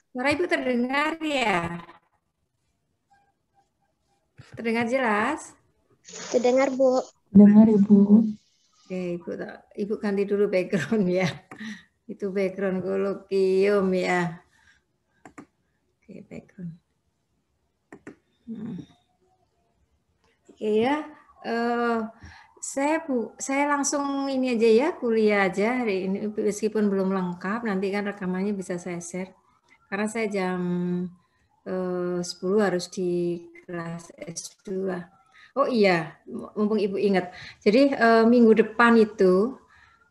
Suara Ibu terdengar ya? Terdengar jelas? Terdengar, Bu. Dengar, Ibu. Oke, Ibu ganti dulu background ya. Itu background kolokium ya. Oke, background. Oke ya. Saya langsung ini aja ya, kuliah aja hari ini meskipun belum lengkap, nanti kan rekamannya bisa saya share. Karena saya jam 10 harus di kelas S2. Oh iya, mumpung Ibu ingat. Jadi minggu depan itu,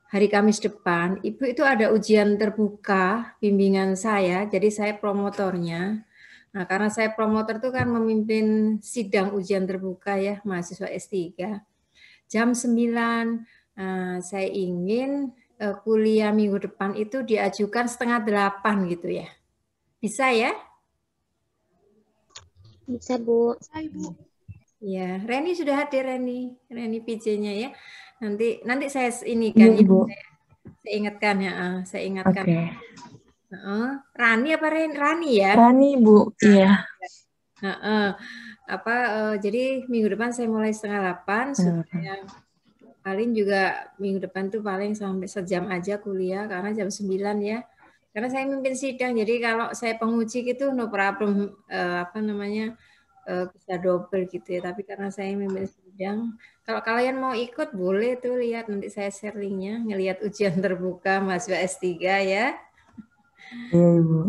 hari Kamis depan, Ibu itu ada ujian terbuka bimbingan saya, jadi saya promotornya. Nah, karena saya promotor itu kan memimpin sidang ujian terbuka ya, mahasiswa S3. Jam 9, saya ingin kuliah minggu depan itu diajukan 7:30 gitu ya. Bisa ya? Bisa, Bu. Bisa, Ibu. Ya, Reni sudah hadir, Reni PJ-nya ya. Nanti saya ini kan Iya, ya, Bu. saya ingatkan ya, saya ingatkan. Oke. Rani apa Rani ya? Rani, Bu. Iya. Jadi minggu depan saya mulai 7:30 supaya paling juga minggu depan tuh paling sampai sejam aja kuliah karena jam 9 ya. Karena saya mimpin sidang, jadi kalau saya penguji gitu no problem bisa double gitu ya. Tapi karena saya mimpin sidang, kalau kalian mau ikut boleh tuh lihat nanti saya share linknya, ngelihat ujian terbuka mahasiswa S3 ya. Iya, Ibu.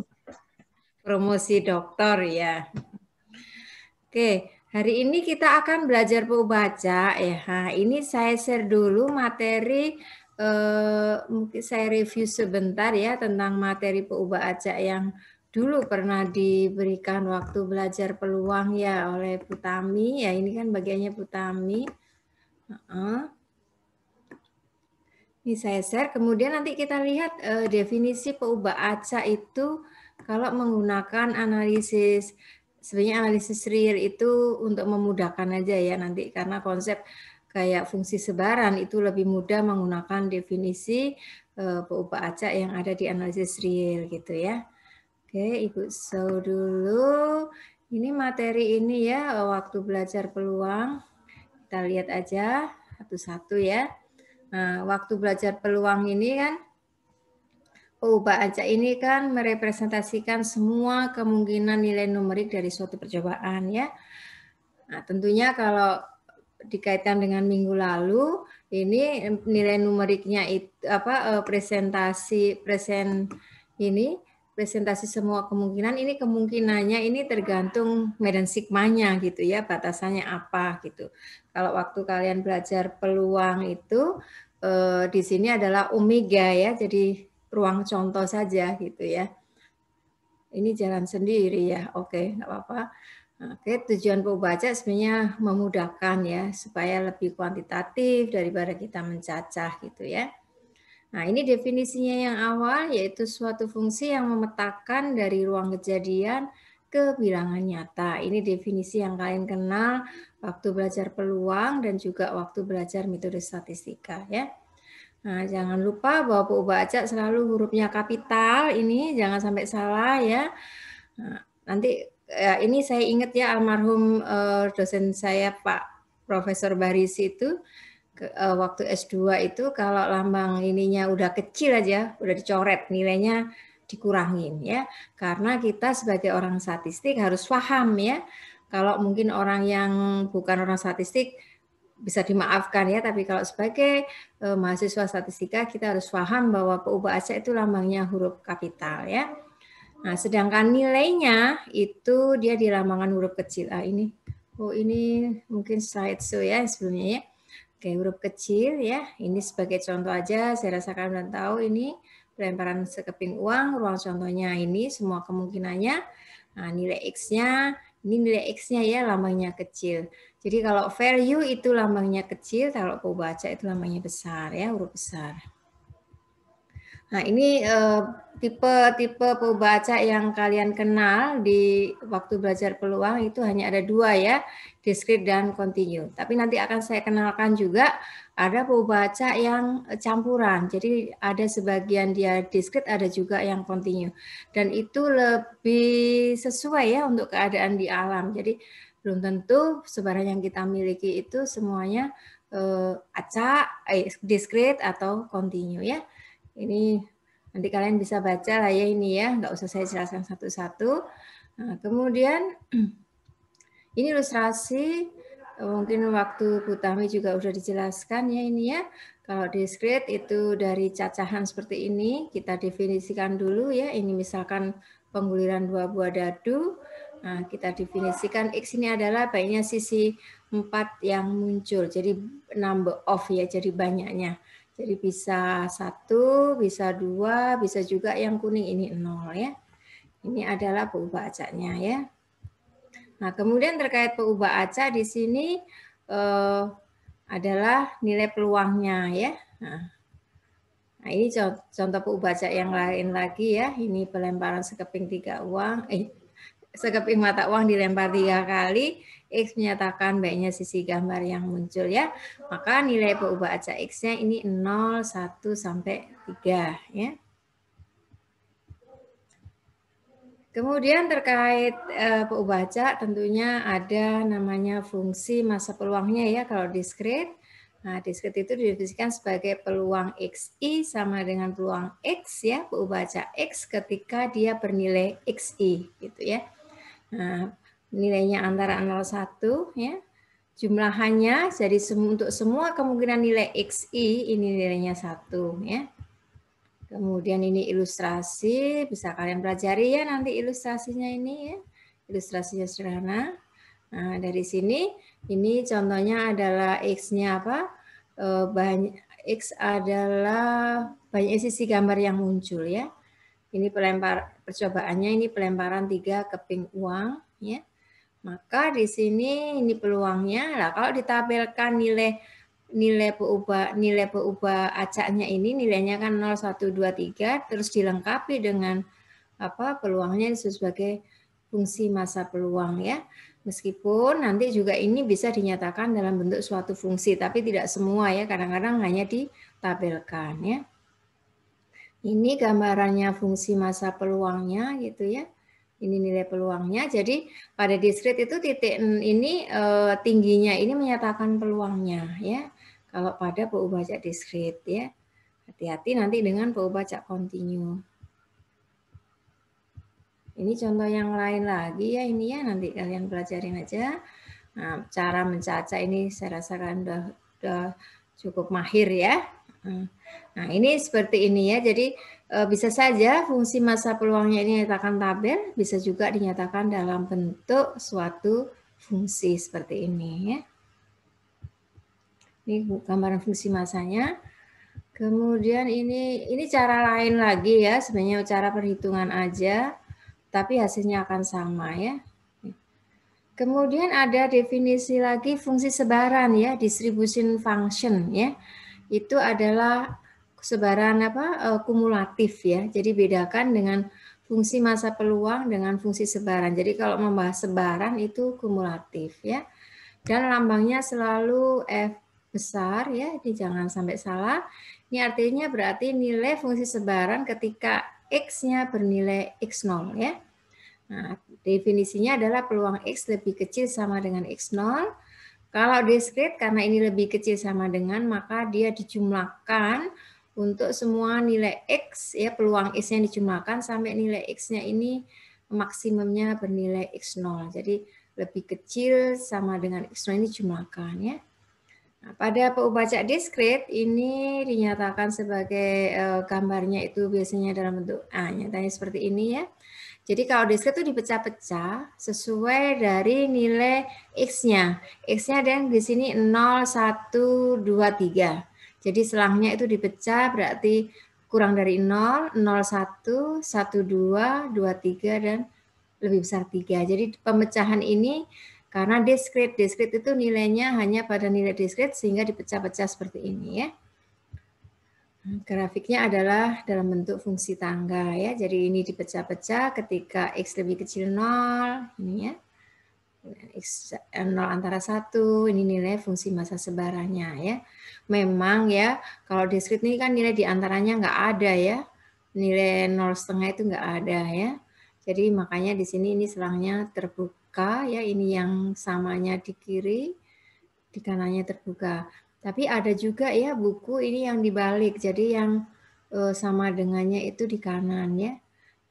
Promosi doktor ya. Oke, hari ini kita akan belajar pembaca ya. Nah, ini saya share dulu materi, mungkin saya review sebentar ya tentang materi pembaca yang dulu pernah diberikan waktu belajar peluang ya oleh Putami. Ya, ini kan bagiannya Putami. Ini saya share, kemudian nanti kita lihat definisi pembaca itu kalau menggunakan analisis. Sebenarnya analisis real itu untuk memudahkan aja ya nanti karena konsep kayak fungsi sebaran itu lebih mudah menggunakan definisi pembaca yang ada di analisis real gitu ya. Oke, Ibu show dulu. Ini materi ini ya waktu belajar peluang. Kita lihat aja satu-satu ya. Nah, waktu belajar peluang ini kan pembaca ini kan merepresentasikan semua kemungkinan nilai numerik dari suatu percobaan ya. Nah, tentunya kalau dikaitkan dengan minggu lalu ini nilai numeriknya itu presentasi semua kemungkinan ini kemungkinannya ini tergantung medan sigmanya gitu ya, batasannya apa gitu. Kalau waktu kalian belajar peluang itu di sini adalah omega ya, jadi ruang contoh saja gitu ya. Ini jalan sendiri ya, oke, nggak apa-apa. Oke, tujuan pembaca sebenarnya memudahkan ya, supaya lebih kuantitatif daripada kita mencacah gitu ya. Nah, ini definisinya yang awal, yaitu suatu fungsi yang memetakan dari ruang kejadian ke bilangan nyata. Ini definisi yang kalian kenal waktu belajar peluang dan juga waktu belajar metode statistika ya. Nah, jangan lupa bahwa pembaca selalu hurufnya kapital, ini jangan sampai salah ya. Nah, nanti ya, ini saya ingat ya almarhum dosen saya Pak Profesor Barisi itu waktu S2 itu kalau lambang ininya udah kecil aja, udah dicoret nilainya dikurangin ya. Karena kita sebagai orang statistik harus paham ya. Kalau mungkin orang yang bukan orang statistik bisa dimaafkan ya, tapi kalau sebagai mahasiswa statistika kita harus paham bahwa pembaca itu lambangnya huruf kapital ya. Nah, sedangkan nilainya itu dia di lambangkan huruf kecil. Ini mungkin slideshow ya sebelumnya ya. Oke, huruf kecil ya. Ini sebagai contoh aja, saya rasa kalian udah tahu ini pelemparan sekeping uang, ruang contohnya ini semua kemungkinannya. Nah, nilai X-nya, ini nilai X-nya ya lambangnya kecil. Jadi kalau value itu lambangnya kecil, kalau pembaca itu lambangnya besar ya, huruf besar. Nah, ini tipe peubah acak yang kalian kenal di waktu belajar peluang itu hanya ada dua ya, discrete dan continue. Tapi nanti akan saya kenalkan juga ada peubah acak yang campuran. Jadi ada sebagian dia discrete, ada juga yang continue. Dan itu lebih sesuai ya untuk keadaan di alam. Jadi belum tentu sebaran yang kita miliki itu semuanya acak, discrete atau continue ya. Ini nanti kalian bisa baca lah ya ini ya, nggak usah saya jelaskan satu-satu. Nah, kemudian ini ilustrasi, mungkin waktu Bu Tami juga udah dijelaskan ya ini ya. Kalau discrete itu dari cacahan seperti ini, kita definisikan dulu ya. Ini misalkan pengguliran 2 buah dadu. Nah, kita definisikan X ini adalah baiknya sisi 4 yang muncul. Jadi number of ya, jadi banyaknya. Jadi bisa 1, bisa 2, bisa juga yang kuning ini 0 ya. Ini adalah peubah acaknya ya. Nah, kemudian terkait peubah acak di sini adalah nilai peluangnya ya. Nah, ini contoh peubah acak yang lain lagi ya. Ini pelemparan sekeping 3 uang, sekeping mata uang dilempar 3 kali, X menyatakan baiknya sisi gambar yang muncul ya. Maka nilai peubah acak X-nya ini 0, 1, sampai 3 ya. Kemudian terkait peubah acak tentunya ada namanya fungsi masa peluangnya ya kalau discrete. Nah, discrete itu didefinisikan sebagai peluang XI sama dengan peluang X ya, peubah acak X ketika dia bernilai XI gitu ya. Nah, nilainya antara 0,1 ya. Jumlahannya jadi untuk semua kemungkinan nilai XI ini nilainya 1 ya. Kemudian ini ilustrasi, bisa kalian pelajari ya nanti ilustrasinya ini ya. Ilustrasinya sederhana. Nah, dari sini ini contohnya adalah X-nya apa? X adalah banyak sisi gambar yang muncul ya. Ini percobaannya ini pelemparan 3 keping uang ya. Maka di sini ini peluangnya. Lah kalau ditampilkan nilai peubah acaknya ini nilainya kan 0, 1, 2, 3 terus dilengkapi dengan apa peluangnya sebagai fungsi masa peluang ya. Meskipun nanti juga ini bisa dinyatakan dalam bentuk suatu fungsi tapi tidak semua ya, kadang-kadang hanya ditampilkan ya. Ini gambarannya fungsi masa peluangnya gitu ya. Ini nilai peluangnya. Jadi pada discrete itu titik ini tingginya ini menyatakan peluangnya ya. Kalau pada peubah acak discrete ya. Hati-hati nanti dengan peubah acak continue. Ini contoh yang lain lagi ya ini ya, nanti kalian pelajarin aja. Nah, cara mencaca ini saya rasa kalian udah cukup mahir ya. Nah, ini seperti ini ya. Jadi bisa saja fungsi masa peluangnya ini dinyatakan tabel, bisa juga dinyatakan dalam bentuk suatu fungsi seperti ini ya. Ini gambaran fungsi masanya. Kemudian ini cara lain lagi ya, sebenarnya cara perhitungan aja, tapi hasilnya akan sama ya. Kemudian ada definisi lagi fungsi sebaran ya, distribution function ya. Itu adalah sebaran kumulatif ya. Jadi bedakan dengan fungsi masa peluang dengan fungsi sebaran. Jadi kalau membahas sebaran itu kumulatif ya. Dan lambangnya selalu F besar ya, ini jangan sampai salah. Ini artinya berarti nilai fungsi sebaran ketika X-nya bernilai X0 ya. Nah, definisinya adalah peluang X lebih kecil sama dengan X0. Kalau discrete karena ini lebih kecil sama dengan, maka dia dijumlahkan untuk semua nilai X ya, peluang X-nya dijumlahkan sampai nilai X-nya ini maksimumnya bernilai X0. Jadi lebih kecil sama dengan X0 ini jumlahkan ya. Nah, pada peubah acak discrete ini dinyatakan sebagai gambarnya itu biasanya dalam bentuk nyatanya seperti ini ya. Jadi kalau discrete itu dipecah-pecah sesuai dari nilai X-nya. X-nya dan di sini 0, 1, 2, 3. Jadi selangnya itu dipecah berarti kurang dari 0, 0, 1, 1, 2, 2, 3, dan lebih besar 3. Jadi pemecahan ini karena discrete itu nilainya hanya pada nilai discrete sehingga dipecah-pecah seperti ini ya. Grafiknya adalah dalam bentuk fungsi tangga ya. Jadi ini dipecah-pecah ketika X lebih kecil 0, ini ya. X 0 antara 1, ini nilai fungsi massa sebarannya ya. Memang ya, kalau diskrit ini kan nilai diantaranya nggak ada ya. Nilai 0,5 itu nggak ada ya. Jadi makanya di sini ini selangnya terbuka ya, ini yang samanya di kiri, di kanannya terbuka. Tapi ada juga ya buku ini yang dibalik, jadi yang sama dengannya itu di kanan ya.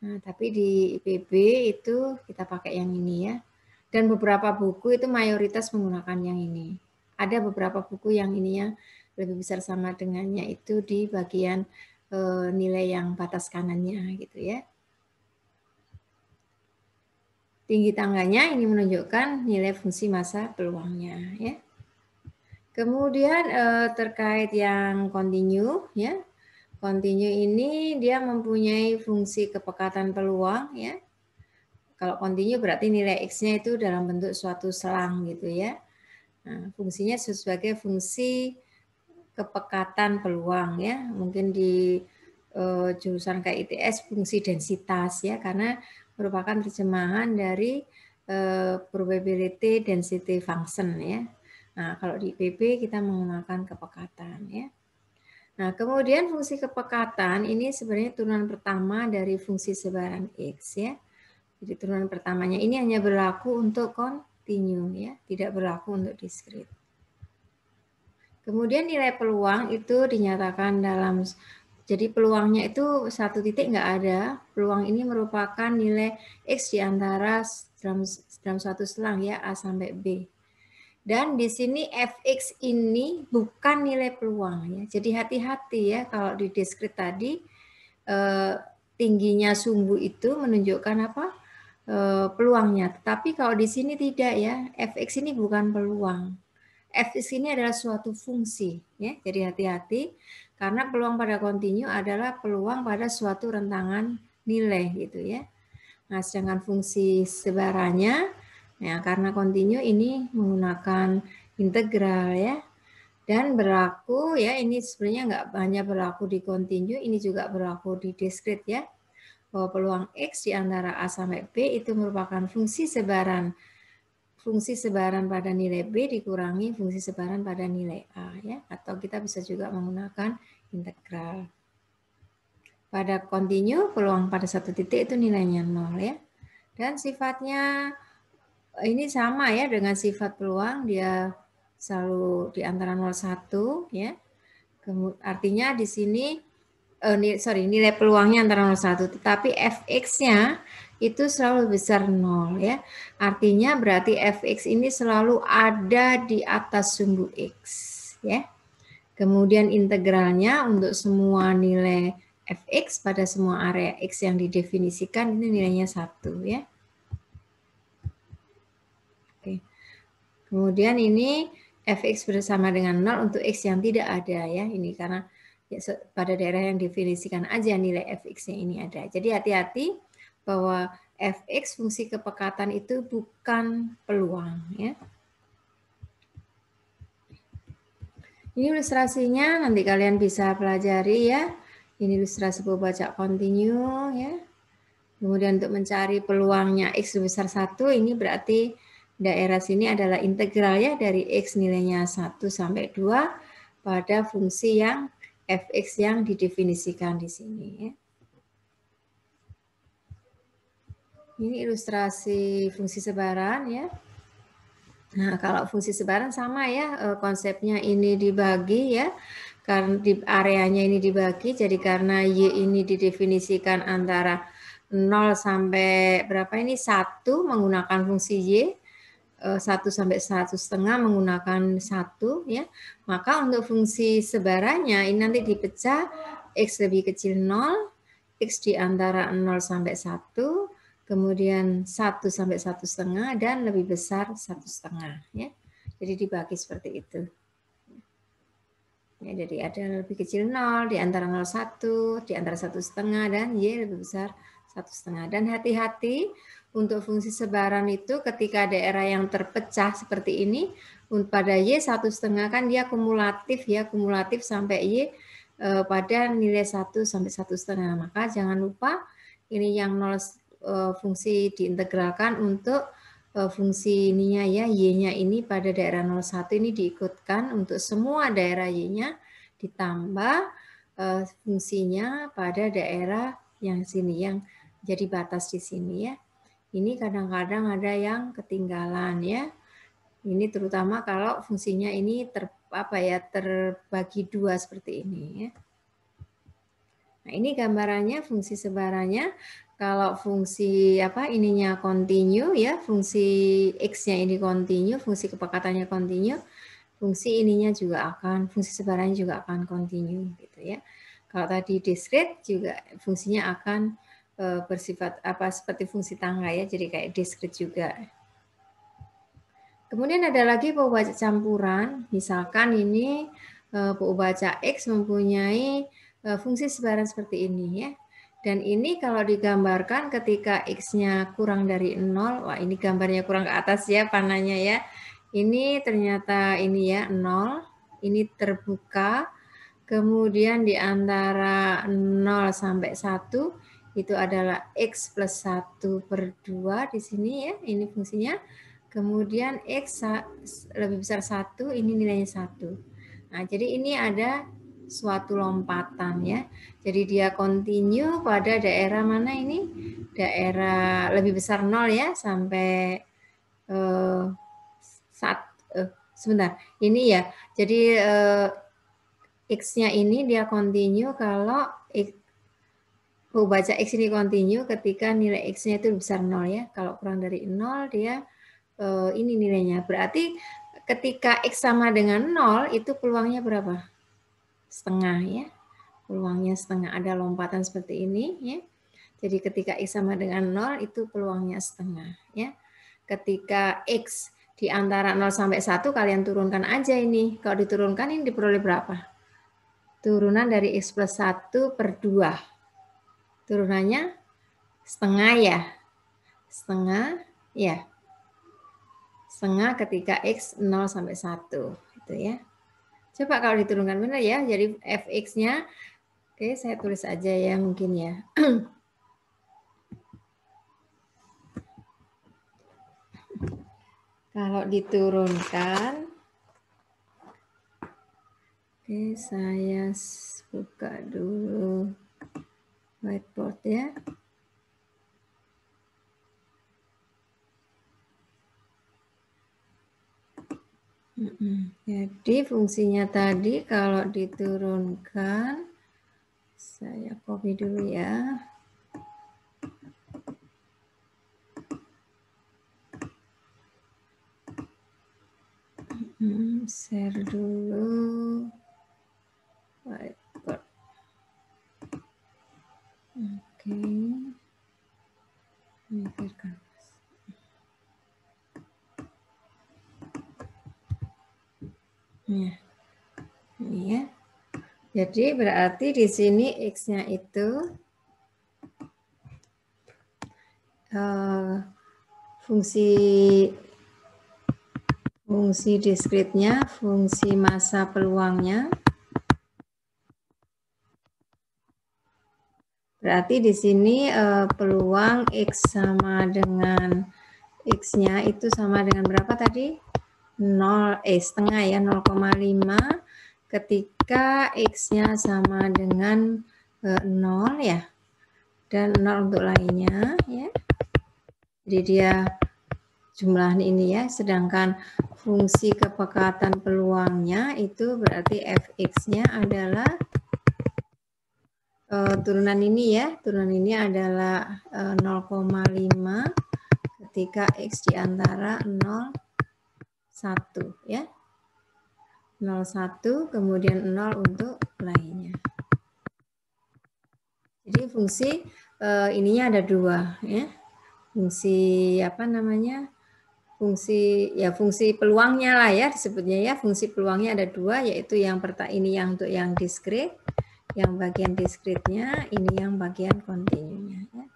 Nah, tapi di IPB itu kita pakai yang ini ya. Dan beberapa buku itu mayoritas menggunakan yang ini. Ada beberapa buku yang ininya lebih besar sama dengannya itu di bagian nilai yang batas kanannya gitu ya. Tinggi tangganya ini menunjukkan nilai fungsi massa peluangnya ya. Kemudian terkait yang continue ya. Continue ini dia mempunyai fungsi kepekatan peluang ya. Kalau continue berarti nilai X-nya itu dalam bentuk suatu selang gitu ya. Nah, fungsinya sebagai fungsi kepekatan peluang ya. Mungkin di jurusan kayak ITS fungsi densitas ya, karena merupakan terjemahan dari probability density function ya. Nah, kalau di IPB kita menggunakan kepekatan ya. Nah, kemudian fungsi kepekatan ini sebenarnya turunan pertama dari fungsi sebaran X ya. Jadi turunan pertamanya ini hanya berlaku untuk continue ya, tidak berlaku untuk diskrit. Kemudian nilai peluang itu dinyatakan dalam, jadi peluangnya itu satu titik nggak ada. Peluang ini merupakan nilai X di antara dalam suatu selang ya, A sampai B. Dan di sini fx ini bukan nilai peluang ya. Jadi hati-hati ya kalau di diskrit tadi tingginya sumbu itu menunjukkan apa? Peluangnya. Tetapi kalau di sini tidak ya, fx ini bukan peluang. Fx ini adalah suatu fungsi ya. Jadi hati-hati karena peluang pada continue adalah peluang pada suatu rentangan nilai gitu ya. Nah, sedangkan fungsi sebarannya ya karena continue ini menggunakan integral ya. Dan berlaku ya, ini sebenarnya nggak hanya berlaku di continue, ini juga berlaku di diskrit ya. Bahwa peluang X di antara A sampai B itu merupakan fungsi sebaran pada nilai B dikurangi fungsi sebaran pada nilai A ya, atau kita bisa juga menggunakan integral. Pada continue peluang pada satu titik itu nilainya 0 ya. Dan sifatnya ini sama ya dengan sifat peluang, dia selalu di antara 0,1 ya. Artinya di sini nilai peluangnya antara 0,1, tetapi fx-nya itu selalu besar 0 ya. Artinya berarti fx ini selalu ada di atas sumbu x ya. Kemudian integralnya untuk semua nilai fx pada semua area x yang didefinisikan ini nilainya 1 ya. Oke. Kemudian ini fx bersama dengan 0 untuk x yang tidak ada ya. Ini karena ya, pada daerah yang definisikan aja nilai fx-nya ini ada. Jadi hati-hati bahwa fx fungsi kepekatan itu bukan peluang ya. Ini ilustrasinya nanti kalian bisa pelajari ya. Ini ilustrasi pembacaan continue ya. Kemudian untuk mencari peluangnya x sebesar 1 ini berarti daerah sini adalah integral ya dari x nilainya 1 sampai 2 pada fungsi yang fx yang didefinisikan di sini ya. Ini ilustrasi fungsi sebaran ya. Nah, kalau fungsi sebaran sama ya, konsepnya ini dibagi ya. Karena di areanya ini dibagi, jadi karena y ini didefinisikan antara 0 sampai berapa ini 1 menggunakan fungsi y, 1 sampai 1,5 menggunakan 1 ya. Maka untuk fungsi sebarannya ini nanti dipecah x lebih kecil 0, x di antara 0 sampai 1, kemudian 1 sampai 1,5 dan lebih besar 1,5 ya. Jadi dibagi seperti itu. Ya, jadi ada lebih kecil 0 di antara 0,1, di antara 1,5 dan y lebih besar 1,5. Dan hati-hati untuk fungsi sebaran itu ketika daerah yang terpecah seperti ini pada y 1,5 kan dia kumulatif ya, kumulatif sampai y pada nilai 1 sampai 1,5. Maka jangan lupa ini yang 0 fungsi diintegralkan untuk fungsi ininya ya, Y-nya ini pada daerah 0,1 ini diikutkan untuk semua daerah Y-nya ditambah fungsinya pada daerah yang sini, yang jadi batas di sini ya. Ini kadang-kadang ada yang ketinggalan ya. Ini terutama kalau fungsinya ini terbagi dua seperti ini ya. Nah, ini gambarannya fungsi sebarannya. Kalau fungsi ininya continue ya, fungsi X-nya ini continue, fungsi kepekatannya continue, fungsi ininya juga akan, fungsi sebarannya juga akan continue gitu ya. Kalau tadi discrete juga fungsinya akan bersifat seperti fungsi tangga ya, jadi kayak discrete juga. Kemudian ada lagi pembaca campuran, misalkan ini pembaca X mempunyai fungsi sebaran seperti ini ya. Dan ini kalau digambarkan ketika X-nya kurang dari 0, wah ini gambarnya kurang ke atas ya panahnya ya. Ini ternyata ini ya 0, ini terbuka, kemudian di antara 0 sampai 1 itu adalah X plus 1/2 di sini ya, ini fungsinya. Kemudian X lebih besar 1, ini nilainya 1. Nah, jadi ini ada suatu lompatan ya. Jadi dia continue pada daerah mana ini? Daerah lebih besar 0 ya, sampai sebentar. Ini ya. Jadi X-nya ini dia continue kalau baca X ini continue ketika nilai X-nya itu besar 0 ya. Kalau kurang dari 0 dia ini nilainya. Berarti ketika X sama dengan 0 itu peluangnya berapa? Setengah ya. Peluangnya setengah, ada lompatan seperti ini ya. Jadi ketika X sama dengan 0 itu peluangnya setengah ya. Ketika X di antara 0 sampai 1 kalian turunkan aja ini. Kalau diturunkan ini diperoleh berapa? Turunan dari X plus 1/2. Turunannya setengah ya. Setengah ya. Setengah ketika X 0 sampai 1 gitu ya. Coba kalau diturunkan benar ya. Jadi fx-nya oke, saya tulis aja ya mungkin ya. Kalau diturunkan, oke, saya buka dulu whiteboard ya. Jadi fungsinya tadi kalau diturunkan, saya copy dulu ya. Share dulu whiteboard. Oke. Mikirkan. Ya. Ini ya. Jadi berarti di sini X-nya itu fungsi diskretnya, fungsi massa peluangnya. Berarti di sini peluang X sama dengan X-nya itu sama dengan berapa tadi? 0, setengah ya, 0,5 ketika X-nya sama dengan 0 ya. Dan 0 untuk lainnya ya. Jadi dia jumlah ini ya, sedangkan fungsi kepekatan peluangnya itu berarti fx-nya adalah turunan ini ya, turunan ini adalah 0,5 ketika X di antara 0, 1 ya. 0, 1, kemudian 0 untuk lainnya. Jadi fungsi ininya ada dua ya. Fungsi fungsi peluangnya lah ya disebutnya ya. Fungsi peluangnya ada dua, yaitu yang pertama ini yang untuk yang diskret, yang bagian diskretnya, ini yang bagian kontinunya ya.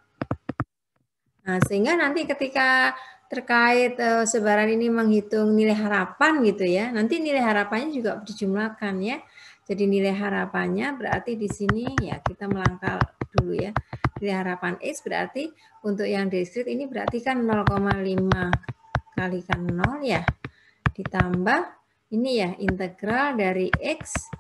Nah, sehingga nanti ketika terkait sebaran ini menghitung nilai harapan gitu ya, nanti nilai harapannya juga dijumlahkan ya. Jadi nilai harapannya berarti di sini ya kita melangkah dulu ya. Nilai harapan X berarti untuk yang diskrit ini berarti kan 0,5 kalikan 0 ya. Ditambah ini ya integral dari X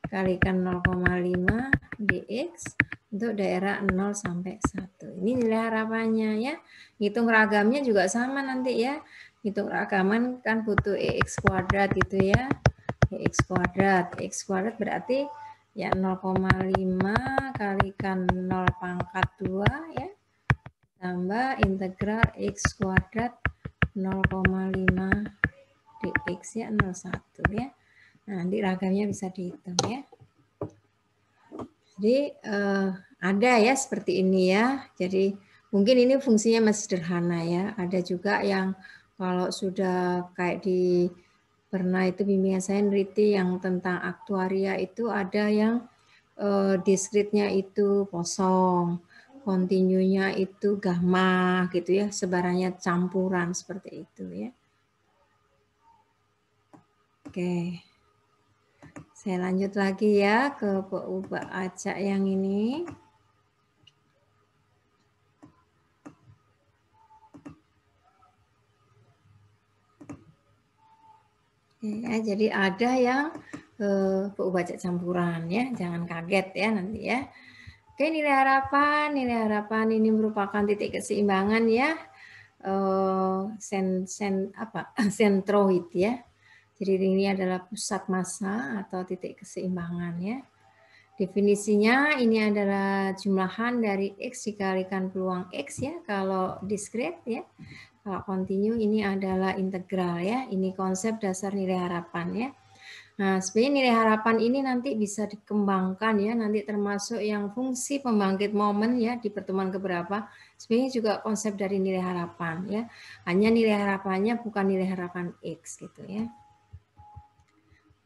kalikan 0,5 dx untuk daerah 0 sampai 1. Ini nilai harapannya ya. Hitung ragamnya juga sama nanti ya. Hitung ragaman kan butuh EX kuadrat gitu ya. EX kuadrat. EX kuadrat berarti ya 0,5 kalikan 0 pangkat 2 ya. Tambah integral X kuadrat 0,5 dx ya 01 ya. Nah, nanti ragamnya bisa dihitung ya. Jadi ada ya seperti ini ya. Jadi mungkin ini fungsinya masih sederhana ya. Ada juga yang kalau sudah kayak di pernah itu bimbingan saya neliti yang tentang aktuaria itu ada yang diskritnya itu kosong, kontinunya itu gamma gitu ya, sebarannya campuran seperti itu ya. Oke. Saya lanjut lagi ya ke PU Acak yang ini. Ya, jadi ada yang PU Acak campuran ya, jangan kaget ya nanti ya. Oke, nilai harapan ini merupakan titik keseimbangan ya, sentroid ya. Jadi ini adalah pusat massa atau titik keseimbangan ya. Definisinya ini adalah jumlahan dari X dikalikan peluang X ya, kalau diskrit ya. Kalau kontinu ini adalah integral ya. Ini konsep dasar nilai harapan ya. Nah, sebenarnya nilai harapan ini nanti bisa dikembangkan ya, nanti termasuk yang fungsi pembangkit momen ya di pertemuan keberapa. Sebenarnya juga konsep dari nilai harapan ya. Hanya nilai harapannya bukan nilai harapan X gitu ya.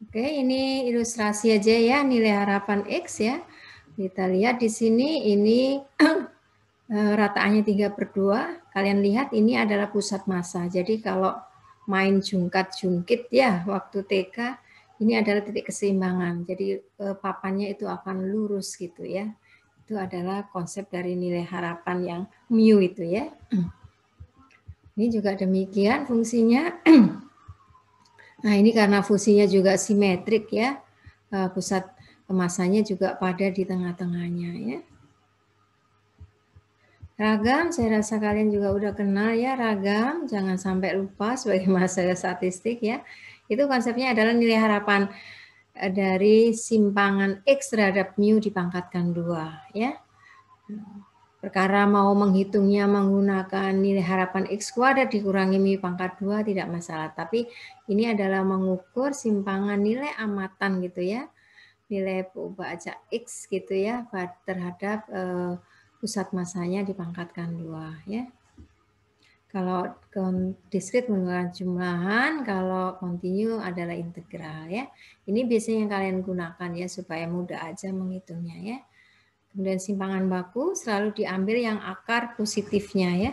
Oke, ini ilustrasi aja ya nilai harapan X ya. Kita lihat di sini ini rataannya 3/2. Kalian lihat ini adalah pusat massa. Jadi kalau main jungkat-jungkit ya waktu TK ini adalah titik keseimbangan. Jadi papannya itu akan lurus gitu ya. Itu adalah konsep dari nilai harapan yang mu itu ya. Ini juga demikian fungsinya. Nah, ini karena fungsinya juga simetrik ya, pusat masanya juga pada di tengah-tengahnya ya. Ragam, saya rasa kalian juga udah kenal ya ragam, jangan sampai lupa sebagai masalah statistik ya. Itu konsepnya adalah nilai harapan dari simpangan X terhadap mu dipangkatkan 2 ya. Perkara mau menghitungnya menggunakan nilai harapan X kuadrat dikurangi mu pangkat 2 tidak masalah. Tapi ini adalah mengukur simpangan nilai amatan gitu ya. Nilai perubahan Acak X gitu ya terhadap pusat massanya dipangkatkan 2 ya. Kalau diskrit menggunakan jumlahan, kalau kontinu adalah integral ya. Ini biasanya yang kalian gunakan ya supaya mudah aja menghitungnya ya. Kemudian simpangan baku selalu diambil yang akar positifnya ya.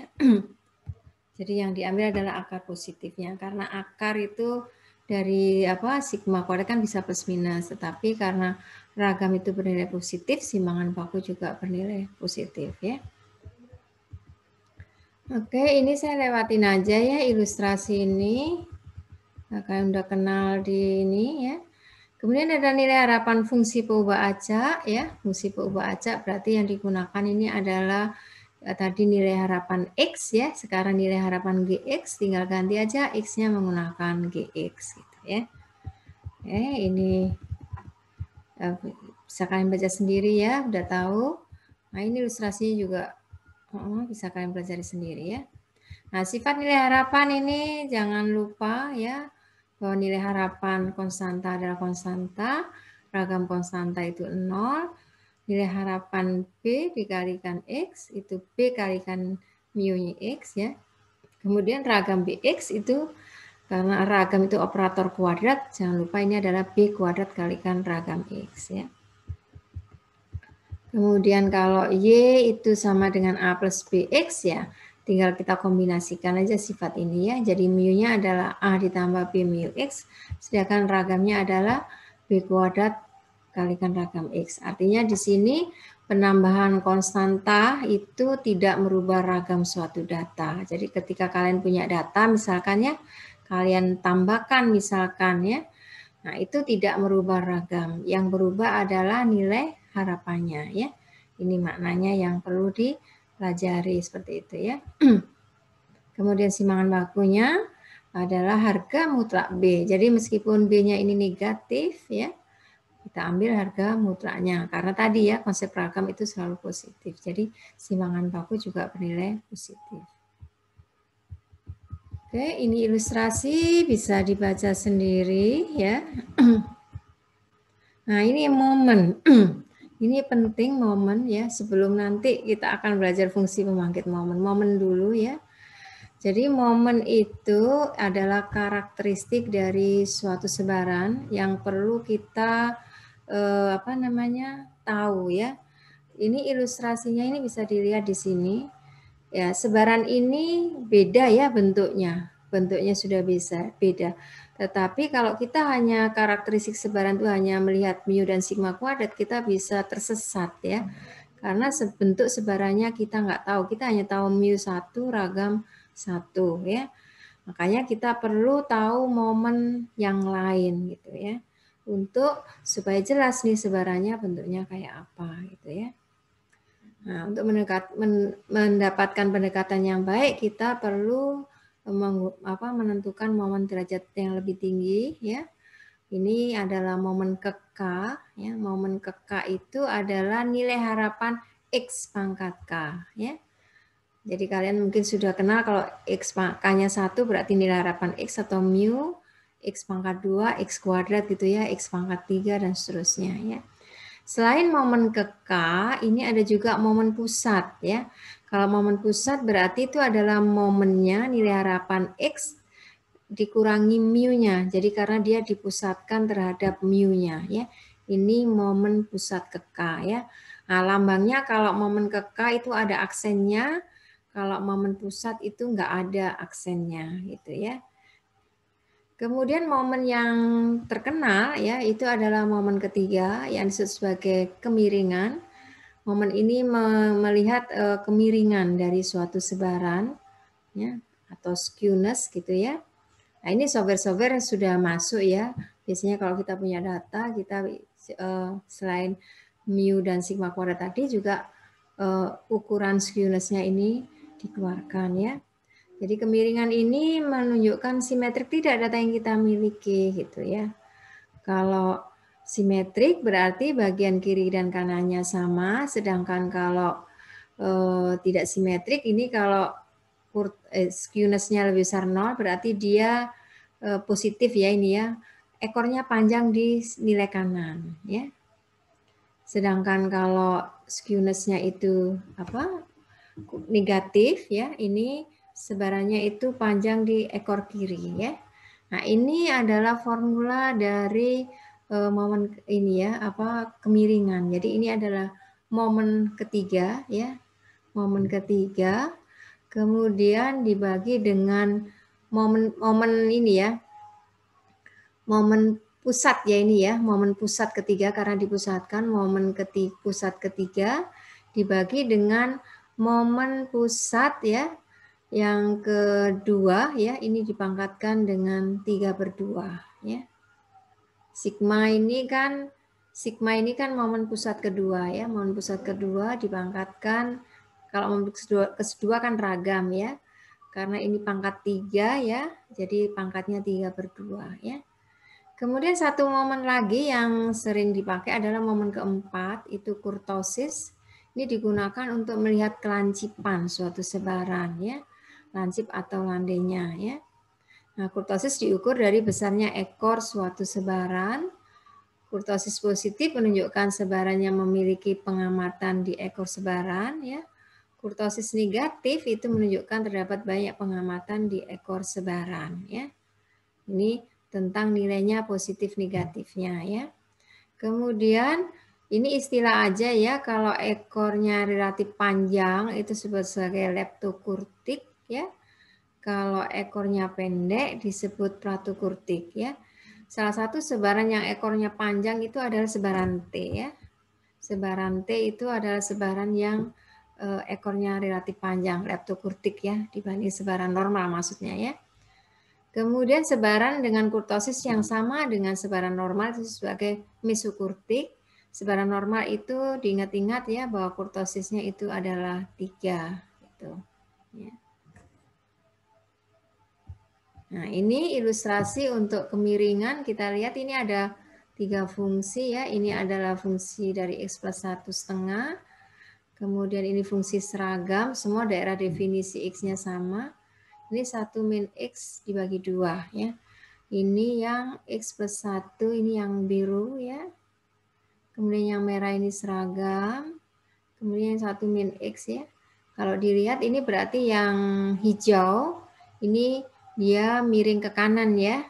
Jadi yang diambil adalah akar positifnya karena akar itu dari sigma kuadrat kan bisa plus minus, tetapi karena ragam itu bernilai positif, simpangan baku juga bernilai positif ya. Oke, ini saya lewatin aja ya ilustrasi ini. Nah, kalian udah kenal di ini ya. Kemudian ada nilai harapan fungsi peubah acak ya. Fungsi peubah acak berarti yang digunakan ini adalah tadi nilai harapan X ya. Sekarang nilai harapan GX tinggal ganti aja X-nya menggunakan GX gitu ya. Oke, ini bisa kalian baca sendiri ya, udah tahu. Nah, ini ilustrasinya juga bisa kalian pelajari sendiri ya. Nah, sifat nilai harapan ini jangan lupa ya, bahwa nilai harapan konstanta adalah konstanta, ragam konstanta itu 0, nilai harapan B dikalikan X, itu B kalikan mu-nya X ya. Kemudian ragam BX itu, karena ragam itu operator kuadrat, jangan lupa ini adalah B kuadrat kalikan ragam X ya. Kemudian kalau Y itu sama dengan A plus BX ya, tinggal kita kombinasikan aja sifat ini ya. Jadi mu-nya adalah A ditambah B mu X, sedangkan ragamnya adalah B kuadrat kalikan ragam X. Artinya di sini penambahan konstanta itu tidak merubah ragam suatu data. Jadi ketika kalian punya data, misalkan ya, kalian tambahkan misalkan ya, nah itu tidak merubah ragam. Yang berubah adalah nilai harapannya ya. Ini maknanya yang perlu dipelajari seperti itu ya. Kemudian simangan bakunya adalah harga mutlak B. Jadi meskipun B-nya ini negatif ya, kita ambil harga mutlaknya. Karena tadi ya konsep ragam itu selalu positif. Jadi simangan baku juga bernilai positif. Oke, ini ilustrasi bisa dibaca sendiri ya. Nah, ini momen. Ini penting momen ya, sebelum nanti kita akan belajar fungsi pembangkit momen. Momen dulu ya. Jadi momen itu adalah karakteristik dari suatu sebaran yang perlu kita tahu ya. Ini ilustrasinya ini bisa dilihat di sini. Ya, sebaran ini beda ya bentuknya. Bentuknya sudah bisa beda. Tetapi kalau kita hanya karakteristik sebaran itu hanya melihat mu dan sigma kuadrat, kita bisa tersesat ya. Karena bentuk sebarannya kita nggak tahu. Kita hanya tahu mu 1 ragam 1 ya. Makanya kita perlu tahu momen yang lain gitu ya. Untuk supaya jelas nih sebarannya bentuknya kayak apa gitu ya. Nah, untuk mendapatkan pendekatan yang baik, kita perlu menentukan momen derajat yang lebih tinggi ya. Ini adalah momen ke K ya. Momen ke K itu adalah nilai harapan X pangkat K ya. Jadi kalian mungkin sudah kenal kalau X K-nya 1 berarti nilai harapan X atau mu, X pangkat 2, X kuadrat gitu ya, X pangkat 3 dan seterusnya ya. Selain momen ke K, ini ada juga momen pusat ya. Kalau momen pusat berarti itu adalah momennya nilai harapan X dikurangi mu-nya. Jadi karena dia dipusatkan terhadap mu-nya ya. Ini momen pusat ke K ya. Nah, lambangnya kalau momen ke K itu ada aksennya, kalau momen pusat itu enggak ada aksennya gitu ya. Kemudian momen yang terkenal ya itu adalah momen ketiga yang disebut sebagai kemiringan. Momen ini melihat kemiringan dari suatu sebaran ya atau skewness gitu ya. Nah, ini software-software yang sudah masuk ya. Biasanya kalau kita punya data kita selain mu dan sigma kuadrat tadi juga ukuran skewness-nya ini dikeluarkan ya. Jadi kemiringan ini menunjukkan simetrik tidak data yang kita miliki gitu ya. Kalau simetrik berarti bagian kiri dan kanannya sama, sedangkan kalau tidak simetrik ini kalau skewness-nya lebih besar 0 berarti dia positif ya ini ya. Ekornya panjang di nilai kanan ya. Sedangkan kalau skewness-nya itu negatif ya, ini sebarannya itu panjang di ekor kiri ya. Nah, ini adalah formula dari momen ini ya, kemiringan. Jadi ini adalah momen ketiga ya. Momen ketiga kemudian dibagi dengan momen ini ya. Momen pusat ya ini ya, momen pusat ketiga karena dipusatkan, momen pusat ketiga dibagi dengan momen pusat ya yang kedua ya, ini dipangkatkan dengan 3/2 ya. Sigma ini kan momen pusat kedua ya, momen pusat kedua dipangkatkan, kalau momen kedua kan ragam ya. Karena ini pangkat 3 ya, jadi pangkatnya 3/2 ya. Kemudian satu momen lagi yang sering dipakai adalah momen keempat, itu kurtosis. Ini digunakan untuk melihat kelancipan suatu sebaran ya. Lancip atau landainya ya. Nah, kurtosis diukur dari besarnya ekor suatu sebaran. Kurtosis positif menunjukkan sebaran yang memiliki pengamatan di ekor sebaran ya. Kurtosis negatif itu menunjukkan terdapat banyak pengamatan di ekor sebaran ya. Ini tentang nilainya positif negatifnya ya. Kemudian ini istilah aja ya, kalau ekornya relatif panjang itu disebut sebagai leptokurtik ya. Kalau ekornya pendek disebut pratokurtik ya. Salah satu sebaran yang ekornya panjang itu adalah sebaran T ya. Sebaran T itu adalah sebaran yang ekornya relatif panjang, leptokurtik ya, dibanding sebaran normal maksudnya ya. Kemudian sebaran dengan kurtosis yang sama dengan sebaran normal itu sebagai mesokurtik. Sebaran normal itu diingat-ingat ya bahwa kurtosisnya itu adalah 3 gitu. Ya. Nah, ini ilustrasi untuk kemiringan. Kita lihat ini ada 3 fungsi ya. Ini adalah fungsi dari X plus 1/2. Kemudian ini fungsi seragam, semua daerah definisi X-nya sama. Ini 1 min X dibagi 2 ya. Ini yang X plus 1, ini yang biru ya. Kemudian yang merah ini seragam. Kemudian yang 1 min X ya. Kalau dilihat ini berarti yang hijau, ini dia miring ke kanan ya.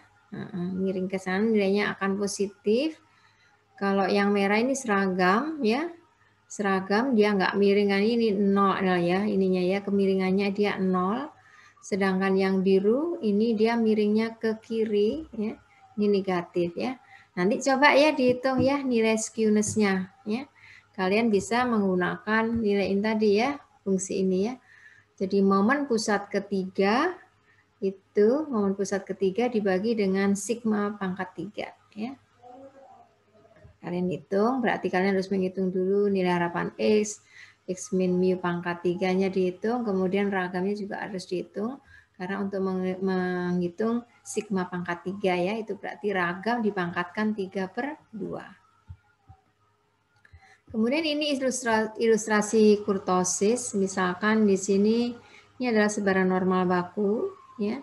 Miring ke kanan nilainya akan positif. Kalau yang merah ini seragam ya. Seragam dia nggak miringan, ini 0 ya, ininya ya, kemiringannya dia 0. Sedangkan yang biru ini dia miringnya ke kiri ya. Ini negatif ya. Nanti coba ya dihitung ya nilai skewness-nya ya. Kalian bisa menggunakan nilai ini tadi ya, fungsi ini ya. Jadi momen pusat ketiga itu momen pusat ketiga dibagi dengan sigma pangkat 3 ya. Kalian hitung, berarti kalian harus menghitung dulu nilai harapan X, X min mu pangkat 3-nya dihitung, kemudian ragamnya juga harus dihitung, karena untuk menghitung sigma pangkat 3 ya, itu berarti ragam dipangkatkan 3/2. Kemudian ini ilustrasi kurtosis, misalkan di sini ini adalah sebaran normal baku, ya.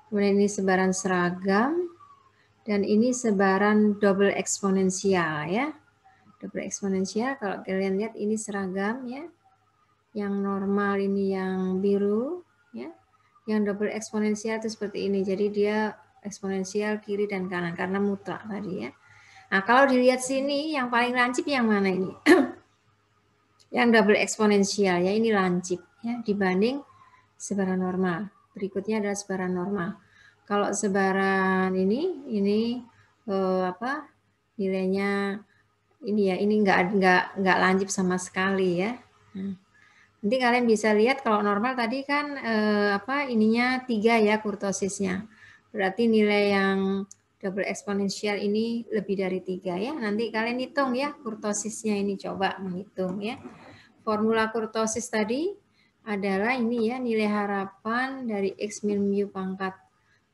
Kemudian ini sebaran seragam, dan ini sebaran double eksponensial ya. Double eksponensial kalau kalian lihat ini seragam ya. Yang normal ini yang biru ya. Yang double eksponensial itu seperti ini. Jadi dia eksponensial kiri dan kanan karena mutlak tadi ya. Nah, kalau dilihat sini yang paling lancip yang mana ini? Yang double eksponensial ya, ini lancip ya dibanding sebaran normal. Berikutnya adalah sebaran normal. Kalau sebaran ini nilainya ini ya, ini nggak lancip sama sekali ya. Nah, nanti kalian bisa lihat kalau normal tadi kan ininya 3 ya kurtosisnya. Berarti nilai yang double eksponensial ini lebih dari 3 ya. Nanti kalian hitung ya kurtosisnya ini, coba menghitung ya. Formula kurtosis tadi adalah ini ya, nilai harapan dari X min mu pangkat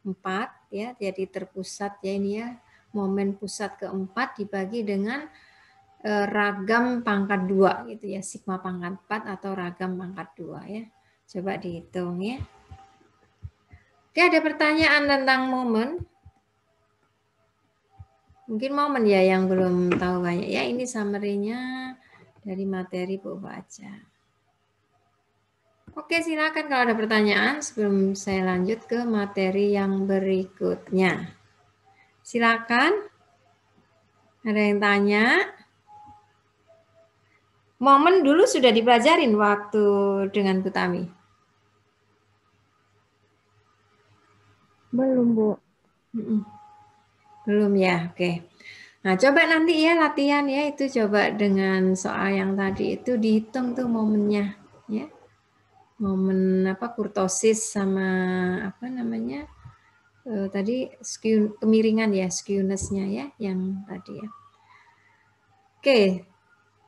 4 ya, jadi terpusat ya ini ya, momen pusat keempat dibagi dengan ragam pangkat 2 gitu ya, sigma pangkat 4 atau ragam pangkat 2 ya. Coba dihitung ya. Oke, ada pertanyaan tentang momen? Mungkin momen ya yang belum tahu banyak ya. Ini summary-nya dari materi Bu baca. Oke, silakan kalau ada pertanyaan sebelum saya lanjut ke materi yang berikutnya. Silakan. Ada yang tanya? Momen dulu sudah dipelajarin waktu dengan Bu Tami? Belum, Bu. Belum ya, oke. Nah, coba nanti ya latihan ya, itu coba dengan soal yang tadi itu dihitung tuh momennya ya. Momen kurtosis sama tadi kemiringan ya, skewness-nya ya yang tadi ya. Oke,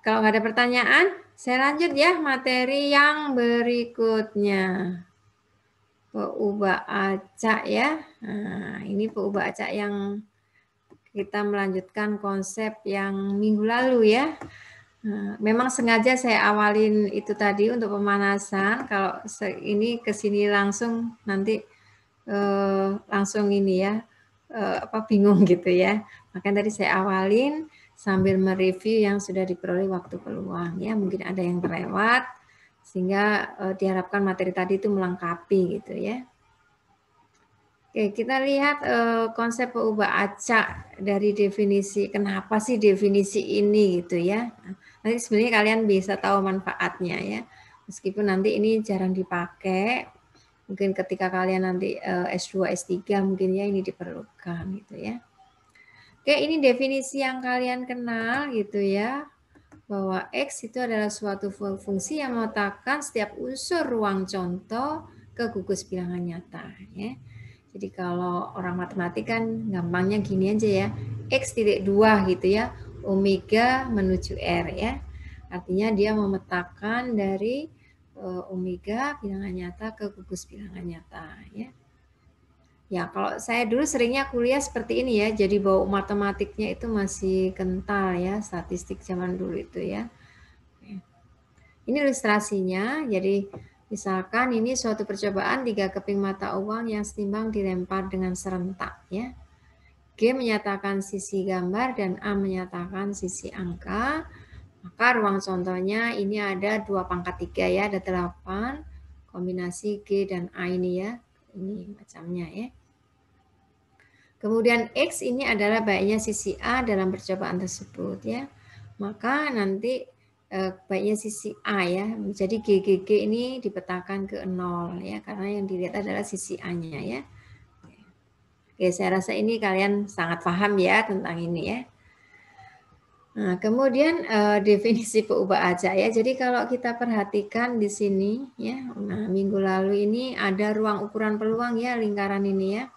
kalau nggak ada pertanyaan, saya lanjut ya materi yang berikutnya. Peubah acak ya. Nah, ini peubah acak yang kita melanjutkan konsep yang minggu lalu ya. Nah, memang sengaja saya awalin itu tadi untuk pemanasan. Kalau ini ke sini langsung nanti langsung ini ya bingung gitu ya. Makanya tadi saya awalin sambil mereview yang sudah diperoleh waktu peluang ya. Mungkin ada yang terlewat sehingga diharapkan materi tadi itu melengkapi gitu ya. Oke, kita lihat konsep peubah acak dari definisi. Kenapa sih definisi ini gitu ya? Nanti sebenarnya kalian bisa tahu manfaatnya ya. Meskipun nanti ini jarang dipakai, mungkin ketika kalian nanti S2, S3 mungkin ya ini diperlukan gitu ya. Oke, ini definisi yang kalian kenal gitu ya. Bahwa X itu adalah suatu fungsi yang meletakkan setiap unsur ruang contoh ke gugus bilangan nyata. Ya. Jadi kalau orang matematik kan gampangnya gini aja ya. X.2 gitu ya. Omega menuju R ya. Artinya dia memetakan dari omega bilangan nyata ke gugus bilangan nyata ya. Ya, kalau saya dulu seringnya kuliah seperti ini ya, jadi bau matematiknya itu masih kental ya, statistik zaman dulu itu ya. Ini ilustrasinya, jadi misalkan ini suatu percobaan 3 keping mata uang yang setimbang dilempar dengan serentak ya. G menyatakan sisi gambar dan A menyatakan sisi angka. Maka ruang contohnya ini ada 2 pangkat 3 ya, ada 8 kombinasi G dan A ini ya. Ini macamnya ya. Kemudian X ini adalah baiknya sisi A dalam percobaan tersebut ya. Maka nanti baiknya sisi A ya. Jadi GGG ini dipetakan ke 0 ya, karena yang dilihat adalah sisi A-nya ya. Oke, saya rasa ini kalian sangat paham ya tentang ini ya. Nah, kemudian definisi peubah acak ya. Jadi kalau kita perhatikan di sini ya, nah minggu lalu ini ada ruang ukuran peluang ya, lingkaran ini ya.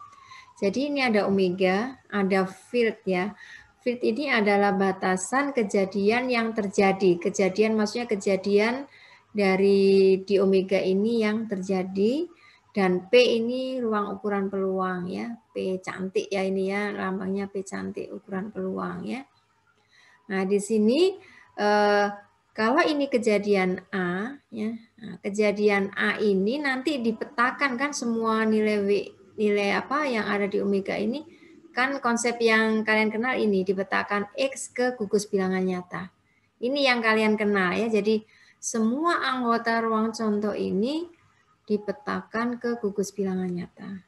Jadi ini ada omega, ada field ya. Field ini adalah batasan kejadian yang terjadi. Kejadian maksudnya kejadian dari di omega ini yang terjadi, dan P ini ruang ukuran peluang ya. P cantik ya ini ya, lambangnya P cantik, ukuran peluang ya. Nah, di sini kalau ini kejadian A ya. Nah, kejadian A ini nanti dipetakan kan semua nilai apa yang ada di omega ini, kan konsep yang kalian kenal ini, dipetakan X ke gugus bilangan nyata. Ini yang kalian kenal ya. Jadi semua anggota ruang contoh ini dipetakan ke gugus bilangan nyata.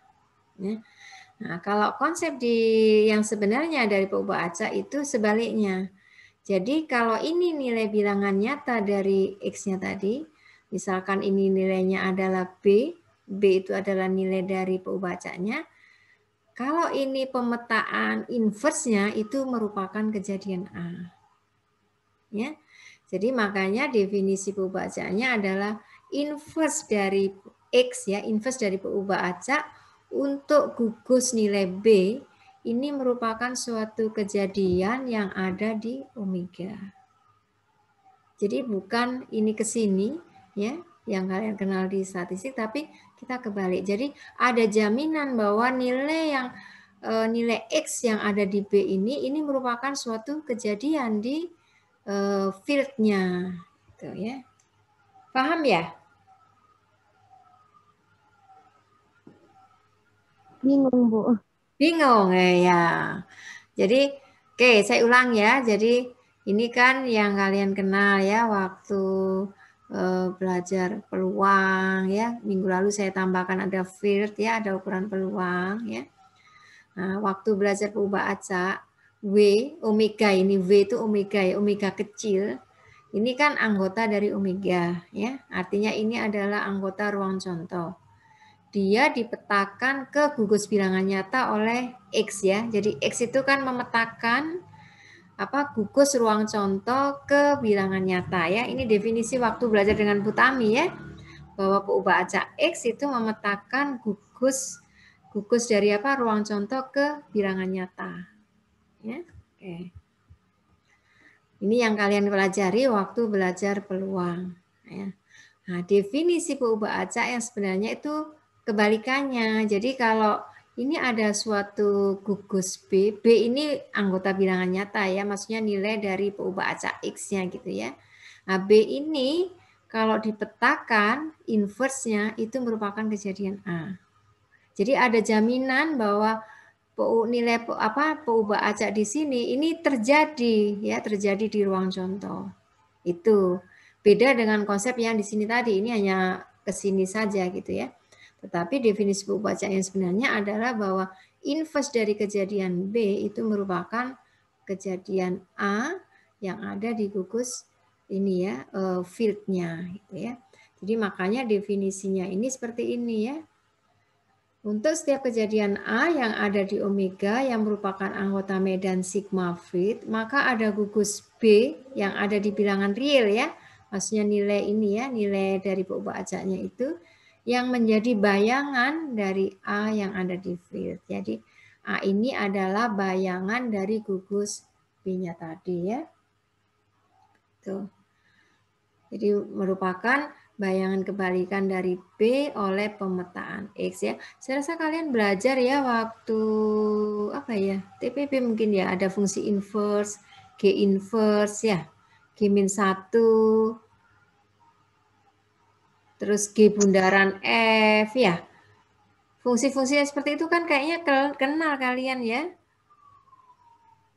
Ya. Nah, kalau konsep yang sebenarnya dari peubah acak itu sebaliknya. Jadi kalau ini nilai bilangan nyata dari X-nya tadi, misalkan ini nilainya adalah B, B itu adalah nilai dari peubah acaknya. Kalau ini pemetaan inverse-nya itu merupakan kejadian A. Ya. Jadi makanya definisi peubah acaknya adalah inverse dari X ya, inverse dari peubah acak untuk gugus nilai B ini merupakan suatu kejadian yang ada di omega. Jadi bukan ini ke sini ya, yang kalian kenal di statistik, tapi kita kebalik. Jadi ada jaminan bahwa nilai X yang ada di B ini merupakan suatu kejadian di field-nya, gitu ya. Paham ya? Bingung, Bu. Bingung ya. Jadi, oke, saya ulang ya. Jadi ini kan yang kalian kenal ya waktu belajar peluang ya. Minggu lalu saya tambahkan ada field ya, ada ukuran peluang ya. Nah, waktu belajar peubah acak, W, omega ini, W itu omega ya, omega kecil. Ini kan anggota dari omega ya. Artinya ini adalah anggota ruang contoh. Dia dipetakan ke gugus bilangan nyata oleh X ya. Jadi X itu kan memetakan gugus ruang contoh ke bilangan nyata ya. Ini definisi waktu belajar dengan Butami ya. Bahwa peubah acak X itu memetakan gugus dari ruang contoh ke bilangan nyata. Ya. Oke. Ini yang kalian pelajari waktu belajar peluang ya. Nah, definisi peubah acak yang sebenarnya itu kebalikannya. Jadi kalau ini ada suatu gugus B, B ini anggota bilangan nyata ya, maksudnya nilai dari peubah acak X-nya gitu ya. Nah, B ini kalau dipetakan inverse-nya itu merupakan kejadian A. Jadi ada jaminan bahwa nilai peubah acak di sini ini terjadi di ruang contoh. Itu beda dengan konsep yang di sini tadi, ini hanya ke sini saja gitu ya. Tetapi definisi peubah acak yang sebenarnya adalah bahwa inverse dari kejadian B itu merupakan kejadian A yang ada di gugus ini ya, field-nya gitu ya. Jadi makanya definisinya ini seperti ini ya. Untuk setiap kejadian A yang ada di omega yang merupakan anggota medan sigma Freed, maka ada gugus B yang ada di bilangan real ya. Maksudnya nilai ini ya, nilai dari peubah ajaknya itu yang menjadi bayangan dari A yang ada di field. Jadi A ini adalah bayangan dari gugus B-nya tadi ya. Tuh. Jadi merupakan bayangan kebalikan dari B oleh pemetaan X ya. Saya rasa kalian belajar ya waktu apa ya? TPP mungkin ya, ada fungsi inverse, G inverse ya. G-1 terus G bundaran F ya. Fungsi-fungsi seperti itu kan kayaknya kenal kalian ya.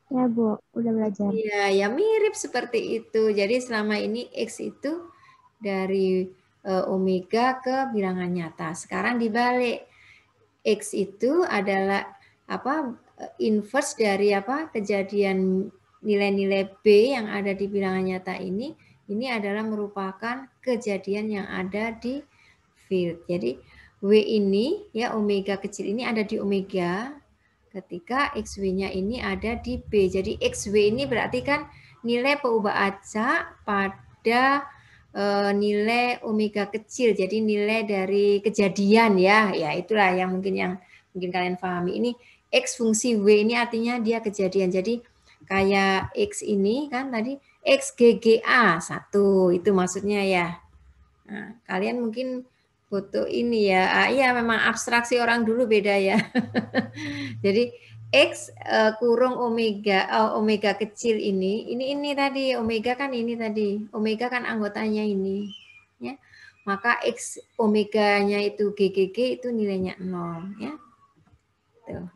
Ya, Bu. Udah belajar. Iya, ya mirip seperti itu. Jadi selama ini X itu dari omega ke bilangan nyata. Sekarang dibalik. X itu adalah apa? Inverse dari apa? Kejadian nilai-nilai B yang ada di bilangan nyata ini. Ini adalah merupakan kejadian yang ada di field. Jadi W ini ya omega kecil ini ada di omega ketika XW-nya ini ada di B. Jadi XW ini berarti kan nilai peubah acak pada nilai omega kecil. Jadi nilai dari kejadian ya. Ya itulah yang mungkin kalian pahami. Ini X fungsi W ini artinya dia kejadian. Jadi kayak X ini kan tadi XGGA 1 itu maksudnya ya. Nah, kalian mungkin foto ini ya. Iya memang abstraksi orang dulu beda ya. Jadi X kurung omega kecil ini tadi omega kan ini tadi omega kan anggotanya ini ya, maka X omeganya itu GGG itu nilainya 0 ya. Tuh.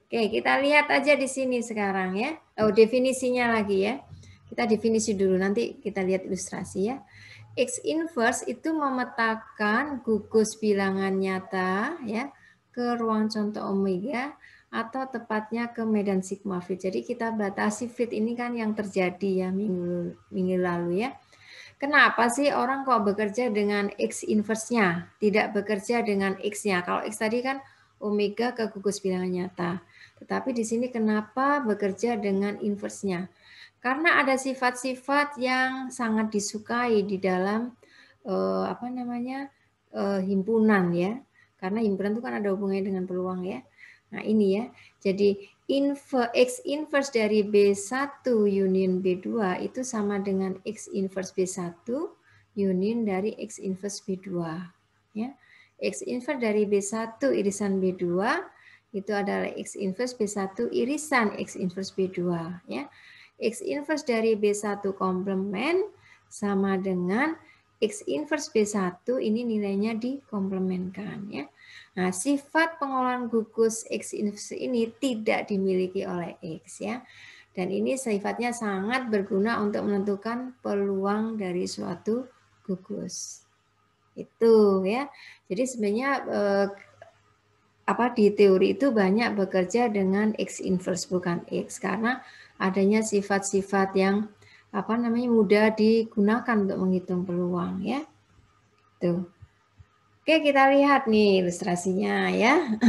Oke, kita lihat aja di sini sekarang ya. Definisinya lagi ya. Kita definisi dulu, nanti kita lihat ilustrasi ya. X inverse itu memetakan gugus bilangan nyata ya ke ruang contoh omega atau tepatnya ke medan sigma fit. Jadi kita batasi fit ini kan yang terjadi ya minggu lalu ya. Kenapa sih orang kok bekerja dengan X inverse-nya, tidak bekerja dengan X-nya? Kalau X tadi kan omega ke gugus bilangan nyata. Tetapi di sini kenapa bekerja dengan inverse-nya? Karena ada sifat-sifat yang sangat disukai di dalam himpunan ya. Karena himpunan itu kan ada hubungannya dengan peluang ya. Nah ini ya. Jadi X inverse dari B1 union B2 itu sama dengan X inverse B1 union dari X inverse B2 ya. X inverse dari B1 irisan B2 itu adalah X inverse B1 irisan X inverse B2 ya. X inverse dari B1 komplement sama dengan X inverse B1 ini nilainya dikomplementkan ya. Nah, sifat pengolahan gugus X inverse ini tidak dimiliki oleh X ya. Dan ini sifatnya sangat berguna untuk menentukan peluang dari suatu gugus. Itu ya. Jadi sebenarnya di teori itu banyak bekerja dengan X inverse bukan X karena adanya sifat-sifat yang mudah digunakan untuk menghitung peluang ya. Tuh. Oke, kita lihat nih ilustrasinya ya.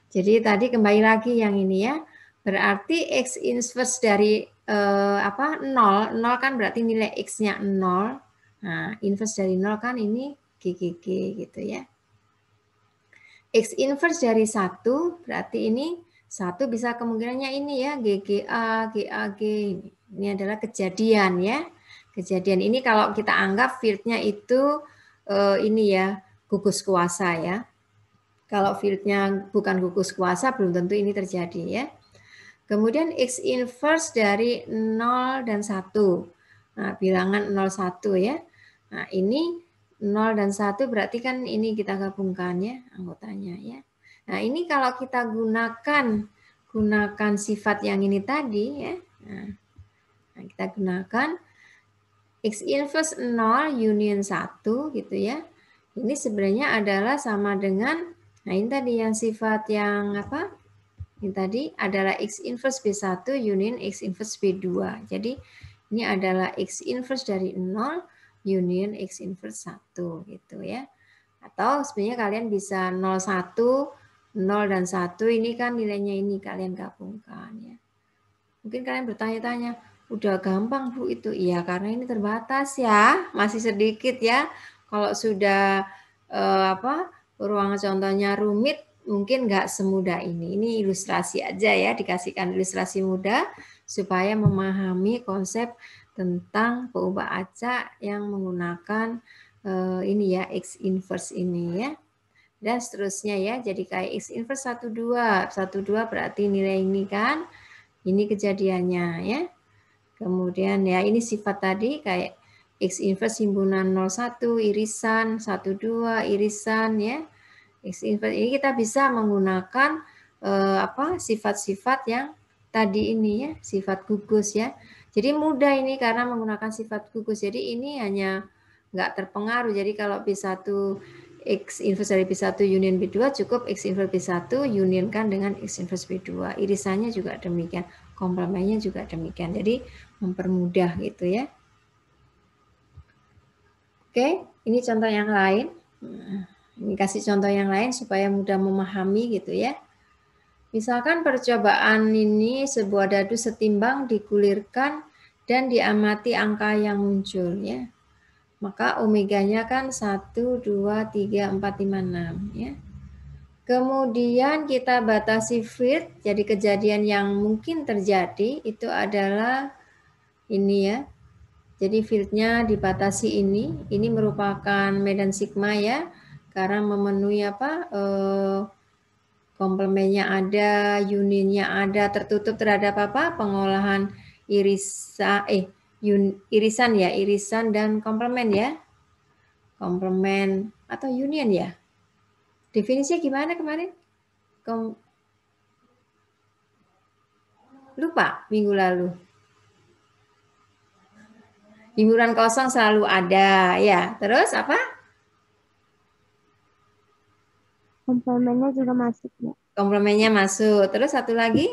Jadi tadi kembali lagi yang ini ya. Berarti X inverse dari 0 kan berarti nilai X-nya 0. Nah, inverse dari 0 kan ini GGG gitu ya. X inverse dari 1 berarti ini 1 bisa kemungkinannya ini ya GGA, GAG ini adalah kejadian ya. Kejadian ini kalau kita anggap field-nya itu ini ya gugus kuasa ya. Kalau field-nya bukan gugus kuasa belum tentu ini terjadi ya. Kemudian X inverse dari 0 dan 1. Nah, bilangan 0, 1 ya. Nah, ini 0 dan 1 berarti kan ini kita gabungkan ya anggotanya ya. Nah ini kalau kita gunakan sifat yang ini tadi ya. Nah, kita gunakan X inverse 0 union 1 gitu ya. Ini sebenarnya adalah sama dengan, nah ini tadi yang sifat yang apa? Ini tadi adalah X inverse B1 union X inverse B2. Jadi ini adalah X inverse dari 0 union X inverse 1 gitu ya. Atau sebenarnya kalian bisa 01 0 dan 1 ini kan nilainya ini kalian gabungkan ya. Mungkin kalian bertanya-tanya, udah gampang Bu itu. Iya, karena ini terbatas ya, masih sedikit ya. Kalau sudah ruang contohnya rumit, mungkin nggak semudah ini. Ini ilustrasi aja ya, dikasihkan ilustrasi mudah supaya memahami konsep tentang peubah acak yang menggunakan ini ya, X inverse ini ya. Dan seterusnya ya, jadi kayak X inverse 12. 12 berarti nilai ini kan, ini kejadiannya ya. Kemudian ya ini sifat tadi kayak X inverse himpunan 01, irisan 12, irisan ya. X inverse ini kita bisa menggunakan sifat-sifat yang tadi ini ya, sifat gugus ya. Jadi mudah ini karena menggunakan sifat gugus. Jadi ini hanya nggak terpengaruh. Jadi kalau B1 X inverse dari B1 union B2 cukup X inverse B1 unionkan dengan X inverse B2. Irisannya juga demikian, komplemennya juga demikian. Jadi mempermudah gitu ya. Oke, ini contoh yang lain. Ini kasih contoh yang lain supaya mudah memahami gitu ya. Misalkan percobaan ini sebuah dadu setimbang digulirkan dan diamati angka yang muncul ya. Maka omeganya kan 1, 2, 3, 4, 5, 6 ya. Kemudian kita batasi field, jadi kejadian yang mungkin terjadi itu adalah ini ya. Jadi fieldnya dibatasi ini merupakan medan sigma ya, karena memenuhi komplemennya ada, unionnya ada, tertutup terhadap pengolahan irisan ya, irisan dan komplemen ya. Komplemen atau union ya. Definisinya gimana kemarin? Lupa minggu lalu. Himpunan kosong selalu ada ya. Terus apa? Komplemennya juga masuk ya. Komplemennya masuk. Terus satu lagi?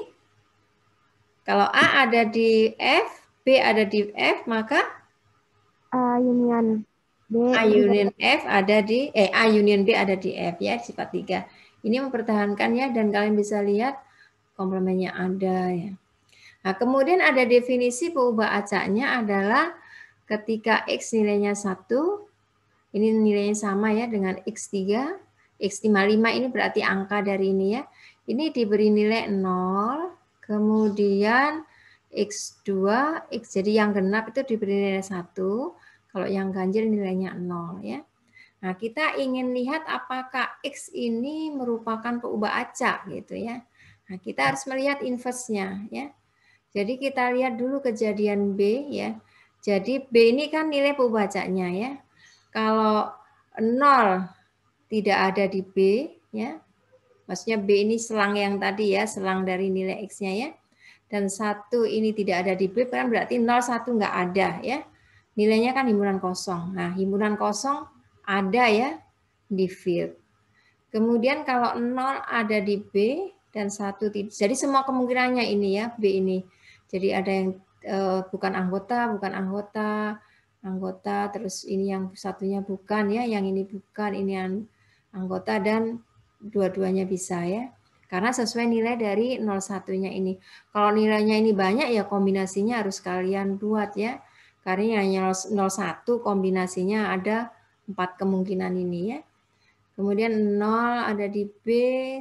Kalau A ada di F, B ada di F, maka Union B. A union F ada di A union B ada di F ya, sifat 3. Ini mempertahankan ya, dan kalian bisa lihat komplemennya ada ya. Nah, kemudian ada definisi peubah acaknya adalah ketika X nilainya 1, ini nilainya sama ya dengan X3, X55 ini berarti angka dari ini ya. Ini diberi nilai 0, kemudian X2, X jadi yang genap itu diberi nilai 1, kalau yang ganjil nilainya 0 ya. Nah, kita ingin lihat apakah X ini merupakan peubah acak gitu ya. Nah, kita harus melihat inverse-nya ya. Jadi kita lihat dulu kejadian B ya. Jadi B ini kan nilai peubah acaknya ya. Kalau 0 tidak ada di B ya. Maksudnya B ini selang yang tadi ya, selang dari nilai X-nya ya. Dan 1 ini tidak ada di B, kan berarti 0, 1 nggak ada ya. Nilainya kan himpunan kosong. Nah, himpunan kosong ada ya di field. Kemudian kalau 0 ada di B dan 1 tidak. Jadi semua kemungkinannya ini ya, B ini. Jadi ada yang bukan anggota, terus ini yang satunya bukan ya, yang ini bukan, ini yang anggota, dan dua-duanya bisa ya. Karena sesuai nilai dari 01-nya ini. Kalau nilainya ini banyak ya kombinasinya harus kalian buat ya. Karena hanya 01 kombinasinya ada 4 kemungkinan ini ya. Kemudian 0 ada di B,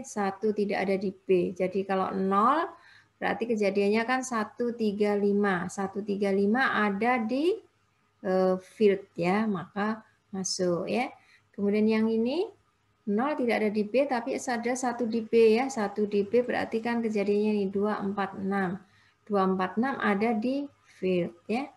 1 tidak ada di B. Jadi kalau 0 berarti kejadiannya kan 135. 135 ada di field ya, maka masuk ya. Kemudian yang ini 0 tidak ada di B tapi ada 1 di B ya. 1 di B berarti kan kejadiannya ini 246. 246 ada di field ya.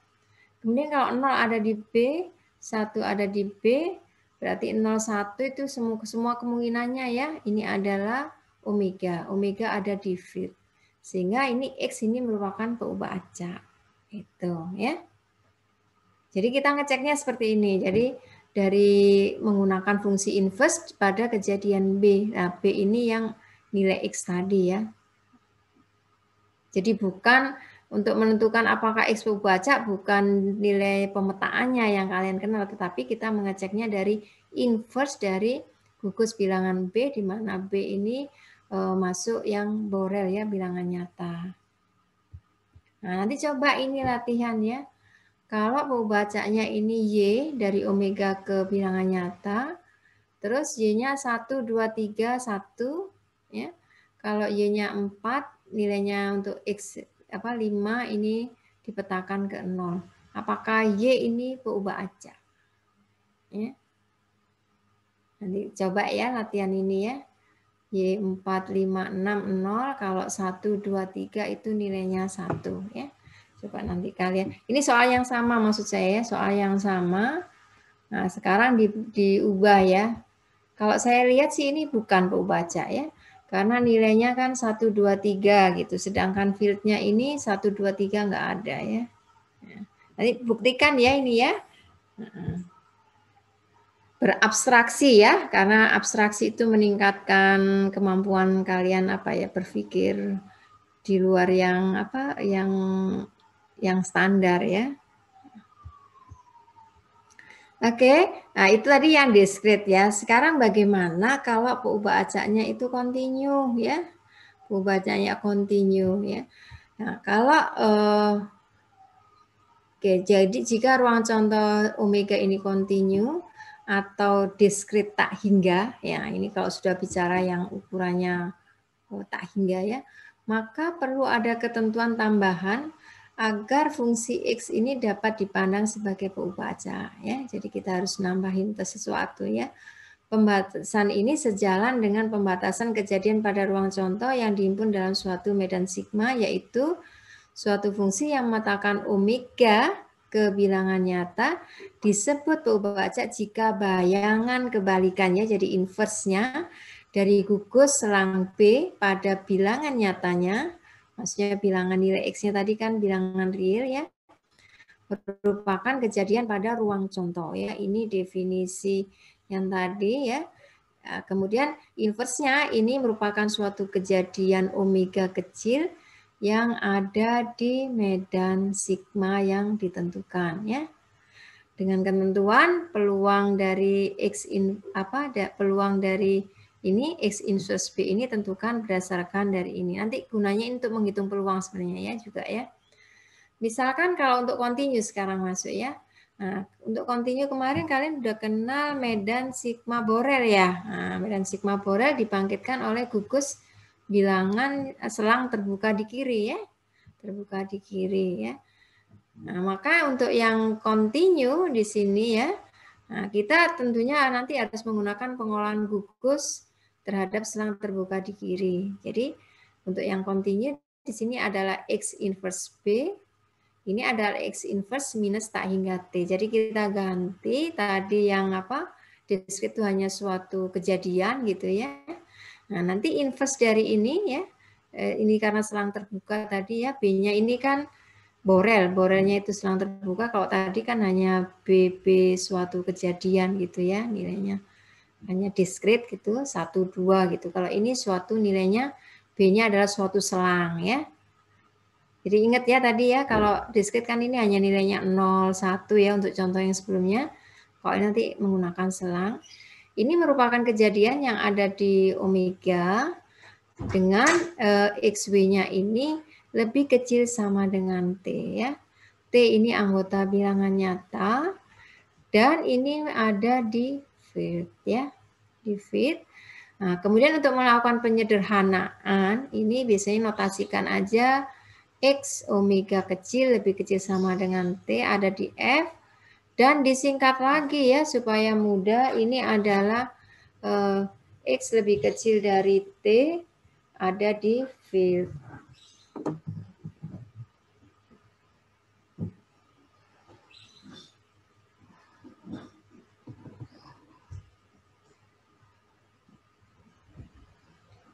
Kemudian kalau 0 ada di B, 1 ada di B, berarti 01 itu semua kemungkinannya ya. Ini adalah omega. Omega ada di field. Sehingga ini X ini merupakan peubah acak. Itu ya. Jadi kita ngeceknya seperti ini. Jadi dari menggunakan fungsi inverse pada kejadian B. Nah, B ini yang nilai X tadi ya. Jadi bukan untuk menentukan apakah X peubah acak, bukan nilai pemetaannya yang kalian kenal, tetapi kita mengeceknya dari inverse dari gugus bilangan B, di mana B ini masuk yang Borel ya, bilangan nyata. Nah, nanti coba ini latihan ya. Kalau mau bacanya ini Y dari omega ke bilangan nyata, terus Y-nya 1, 2, 3, 1. Ya. Kalau Y-nya 4, nilainya untuk X 5 ini dipetakan ke 0. Apakah Y ini berubah acak? Ya. Nanti coba ya latihan ini ya. Y4, 5, 6, 0. Kalau 1, 2, 3 itu nilainya 1. Ya. Coba nanti kalian. Ini soal yang sama maksud saya ya. Soal yang sama. Nah sekarang diubah ya. Kalau saya lihat sih ini bukan pembaca ya. Karena nilainya kan 1, 2, 3 gitu. Sedangkan fieldnya ini 1, 2, 3 nggak ada ya. Nanti buktikan ya ini ya. Berabstraksi ya. Karena abstraksi itu meningkatkan kemampuan kalian berpikir di luar yang standar ya. Oke, nah itu tadi yang diskrit ya. Sekarang bagaimana kalau peubah acaknya itu kontinu ya? Peubah acaknya kontinu ya. Nah, kalau oke, jadi jika ruang contoh omega ini kontinu atau diskrit tak hingga, ya ini kalau sudah bicara yang ukurannya tak hingga ya, maka perlu ada ketentuan tambahan agar fungsi X ini dapat dipandang sebagai peubah acak ya. Jadi kita harus nambahin sesuatu ya. Pembatasan ini sejalan dengan pembatasan kejadian pada ruang contoh yang dihimpun dalam suatu medan sigma, yaitu suatu fungsi yang memetakan omega ke bilangan nyata disebut peubah acak jika bayangan kebalikannya, jadi inverse-nya dari gugus selang B pada bilangan nyatanya, maksudnya bilangan nilai X-nya tadi kan bilangan real ya, merupakan kejadian pada ruang contoh ya. Ini definisi yang tadi ya. Kemudian inverse-nya ini merupakan suatu kejadian omega kecil yang ada di medan sigma yang ditentukan ya. Dengan ketentuan peluang dari peluang dari ini X inverse B ini tentukan berdasarkan dari ini. Nanti gunanya untuk menghitung peluang sebenarnya ya juga ya. Misalkan kalau untuk kontinu sekarang masuk ya. Nah, untuk kontinu kemarin kalian udah kenal medan sigma Borel ya. Nah, medan sigma Borel dibangkitkan oleh gugus bilangan selang terbuka di kiri ya. Terbuka di kiri ya. Nah, maka untuk yang kontinu di sini ya, nah, kita tentunya nanti harus menggunakan pengolahan gugus terhadap selang terbuka di kiri. Jadi untuk yang kontinu di sini adalah X inverse B. Ini adalah X inverse minus tak hingga T. Jadi kita ganti tadi yang diskrit itu hanya suatu kejadian gitu ya. Nah, nanti inverse dari ini ya. Ini karena selang terbuka tadi ya. B-nya ini kan Borelnya itu selang terbuka. Kalau tadi kan hanya BB suatu kejadian gitu ya nilainya. Hanya diskrit gitu, 1, 2 gitu. Kalau ini suatu nilainya B-nya adalah suatu selang ya. Jadi ingat ya tadi ya, kalau diskrit kan ini hanya nilainya 0, 1 ya untuk contoh yang sebelumnya. Kalau nanti menggunakan selang. Ini merupakan kejadian yang ada di omega dengan XW-nya ini lebih kecil sama dengan T ya. T ini anggota bilangan nyata dan ini ada di field ya. Di field. Nah, kemudian untuk melakukan penyederhanaan, ini biasanya notasikan aja X omega kecil lebih kecil sama dengan T ada di F dan disingkat lagi ya supaya mudah, ini adalah X lebih kecil dari T ada di field.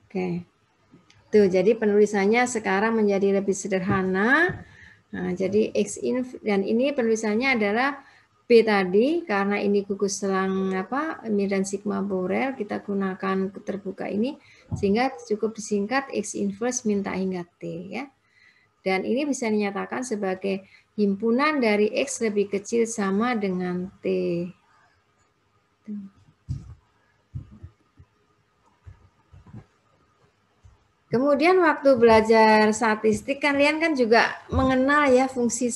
Oke. Tuh, jadi penulisannya sekarang menjadi lebih sederhana. Nah, jadi X inf dan ini penulisannya adalah B tadi karena ini gugus selang medan sigma Borel, kita gunakan terbuka ini sehingga cukup disingkat X inverse minta hingga T ya. Dan ini bisa dinyatakan sebagai himpunan dari X lebih kecil sama dengan T. Kemudian waktu belajar statistik kalian kan juga mengenal ya fungsi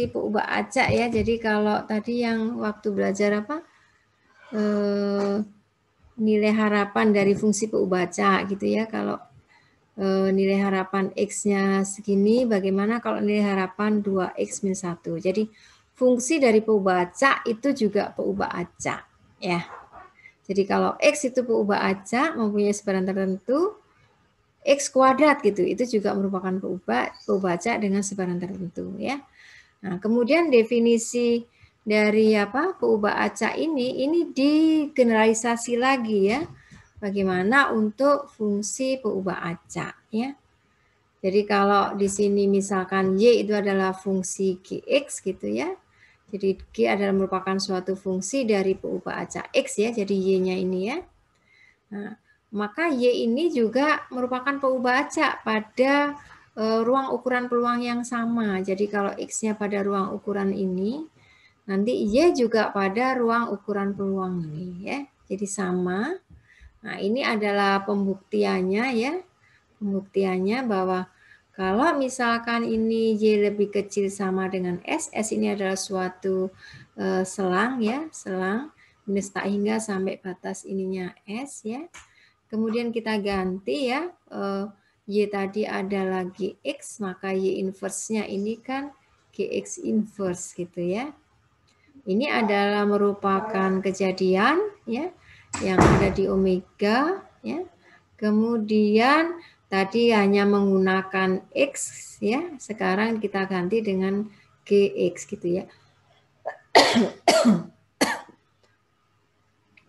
peubah acak ya. Jadi kalau tadi yang waktu belajar apa nilai harapan dari fungsi peubah acak gitu ya. Kalau nilai harapan X-nya segini, bagaimana kalau nilai harapan 2X min 1. Jadi fungsi dari peubah acak itu juga peubah acak ya. Jadi kalau X itu peubah acak mempunyai sebaran tertentu, X kuadrat gitu, itu juga merupakan peubah acak dengan sebaran tertentu ya. Nah, kemudian definisi dari peubah acak ini digeneralisasi lagi ya. Bagaimana untuk fungsi peubah acak ya. Jadi kalau di sini misalkan Y itu adalah fungsi Gx gitu ya. Jadi G adalah merupakan suatu fungsi dari peubah acak X ya. Jadi Y-nya ini ya. Nah, maka Y ini juga merupakan peubah acak pada ruang ukuran peluang yang sama. Jadi kalau X-nya pada ruang ukuran ini, nanti Y juga pada ruang ukuran peluang ini ya. Jadi sama. Nah, ini adalah pembuktiannya ya. Pembuktiannya bahwa kalau misalkan ini Y lebih kecil sama dengan S ini adalah suatu selang ya, selang minus tak hingga sampai batas ininya S ya. Kemudian kita ganti ya, Y tadi adalah Gx, maka Y inverse-nya ini kan Gx inverse gitu ya. Ini adalah merupakan kejadian ya yang ada di omega ya. Kemudian tadi hanya menggunakan X ya, sekarang kita ganti dengan Gx gitu ya.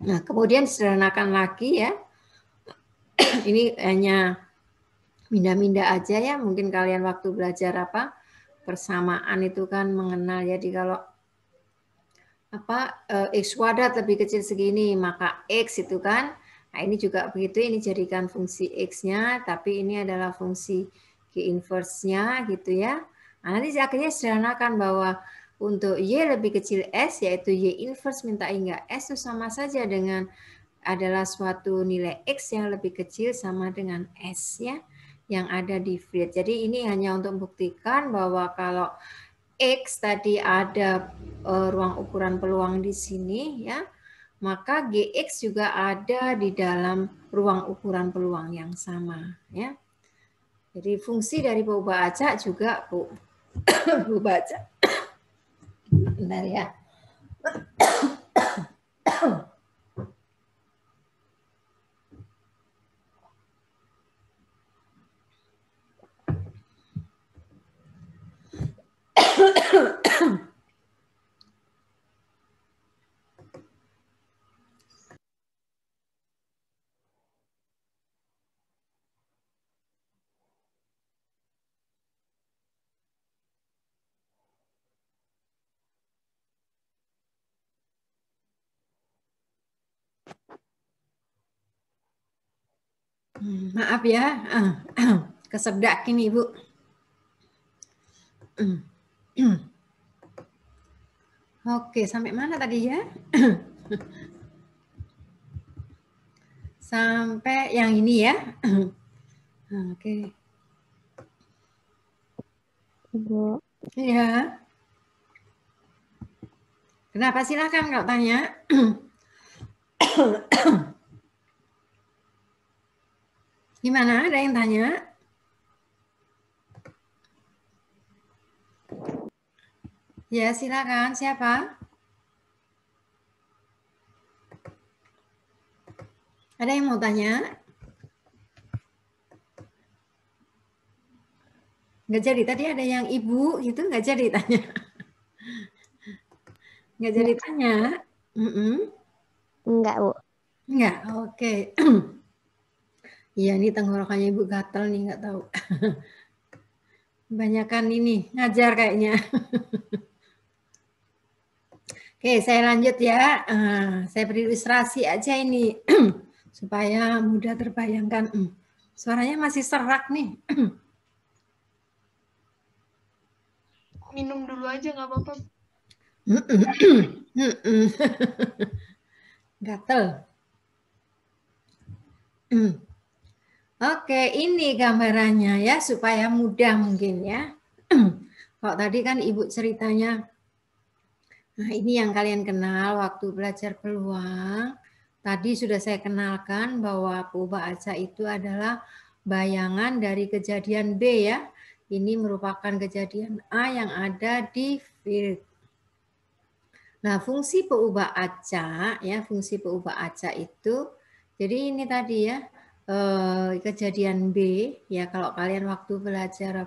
Nah, kemudian sederhanakan lagi ya. Ini hanya minda-minda aja ya, mungkin kalian waktu belajar persamaan itu kan mengenal. Jadi kalau X kuadrat lebih kecil segini, maka X itu kan, nah ini juga begitu, ini jadikan fungsi X-nya, tapi ini adalah fungsi G inverse-nya gitu ya. Nah, nanti akhirnya sederhanakan bahwa untuk Y lebih kecil S, yaitu Y inverse minta hingga S itu sama saja dengan adalah suatu nilai X yang lebih kecil sama dengan S ya, yang ada di field. Jadi ini hanya untuk membuktikan bahwa kalau X tadi ada ruang ukuran peluang di sini ya, maka Gx juga ada di dalam ruang ukuran peluang yang sama ya. Jadi fungsi dari peubah acak juga peubah acak. Bentar ya. Maaf ya, kesedak ini Ibu. Oke, sampai mana tadi ya? Sampai yang ini ya. Oke. Ibu. Iya. Kenapa silakan kalau tanya? Gimana? Ada yang tanya? Ya, silakan. Siapa? Ada yang mau tanya? Nggak jadi. Tadi ada yang ibu gitu, nggak jadi tanya. Nggak jadi tanya? Enggak, Bu. Enggak, oke. Iya, ini tenggorokannya Ibu gatel nih, nggak tahu. Banyakan ini, ngajar kayaknya. Oke, saya lanjut ya. Saya beri ilustrasi aja ini. Supaya mudah terbayangkan. Suaranya masih serak nih. Minum dulu aja, nggak apa-apa. Gatel. Oke, ini gambarannya ya supaya mudah mungkin ya. Kalau tadi kan Ibu ceritanya, nah ini yang kalian kenal waktu belajar peluang. Tadi sudah saya kenalkan bahwa peubah acak itu adalah bayangan dari kejadian B ya. Ini merupakan kejadian A yang ada di field. Nah, fungsi peubah acak ya, fungsi peubah acak itu, jadi ini tadi ya, kejadian B ya, kalau kalian waktu belajar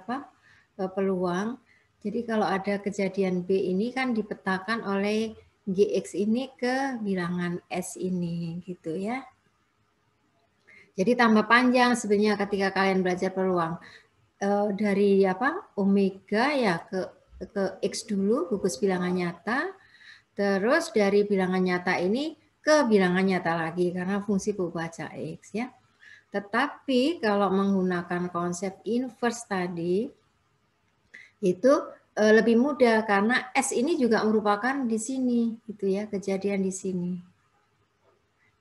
peluang. Jadi kalau ada kejadian B ini kan dipetakan oleh GX ini ke bilangan S ini gitu ya. Jadi tambah panjang sebenarnya ketika kalian belajar peluang. Dari omega ya ke X dulu, gugus bilangan nyata. Terus dari bilangan nyata ini ke bilangan nyata lagi karena fungsi peubah acak X ya. Tetapi kalau menggunakan konsep inverse tadi itu lebih mudah karena S ini juga merupakan di sini gitu ya, kejadian di sini.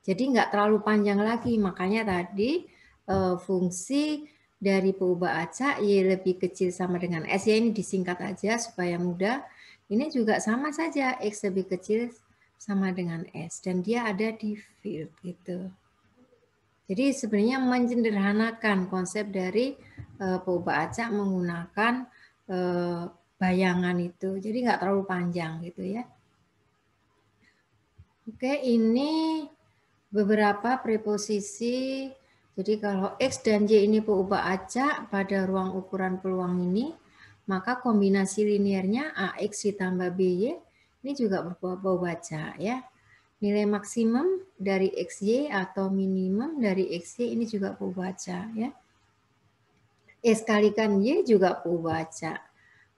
Jadi nggak terlalu panjang lagi, makanya tadi fungsi dari peubah acak Y lebih kecil sama dengan S ya, ini disingkat aja supaya mudah. Ini juga sama saja, X lebih kecil sama dengan S. Dan dia ada di field gitu. Jadi sebenarnya menyederhanakan konsep dari peubah acak menggunakan bayangan itu. Jadi nggak terlalu panjang gitu ya. Oke, ini beberapa preposisi. Jadi kalau X dan Y ini peubah acak pada ruang ukuran peluang ini, maka kombinasi linearnya AX ditambah BY ini juga peubah acak ya. Nilai maksimum dari XY atau minimum dari XY ini juga peubah acak ya. X kalikan Y juga peubah acak.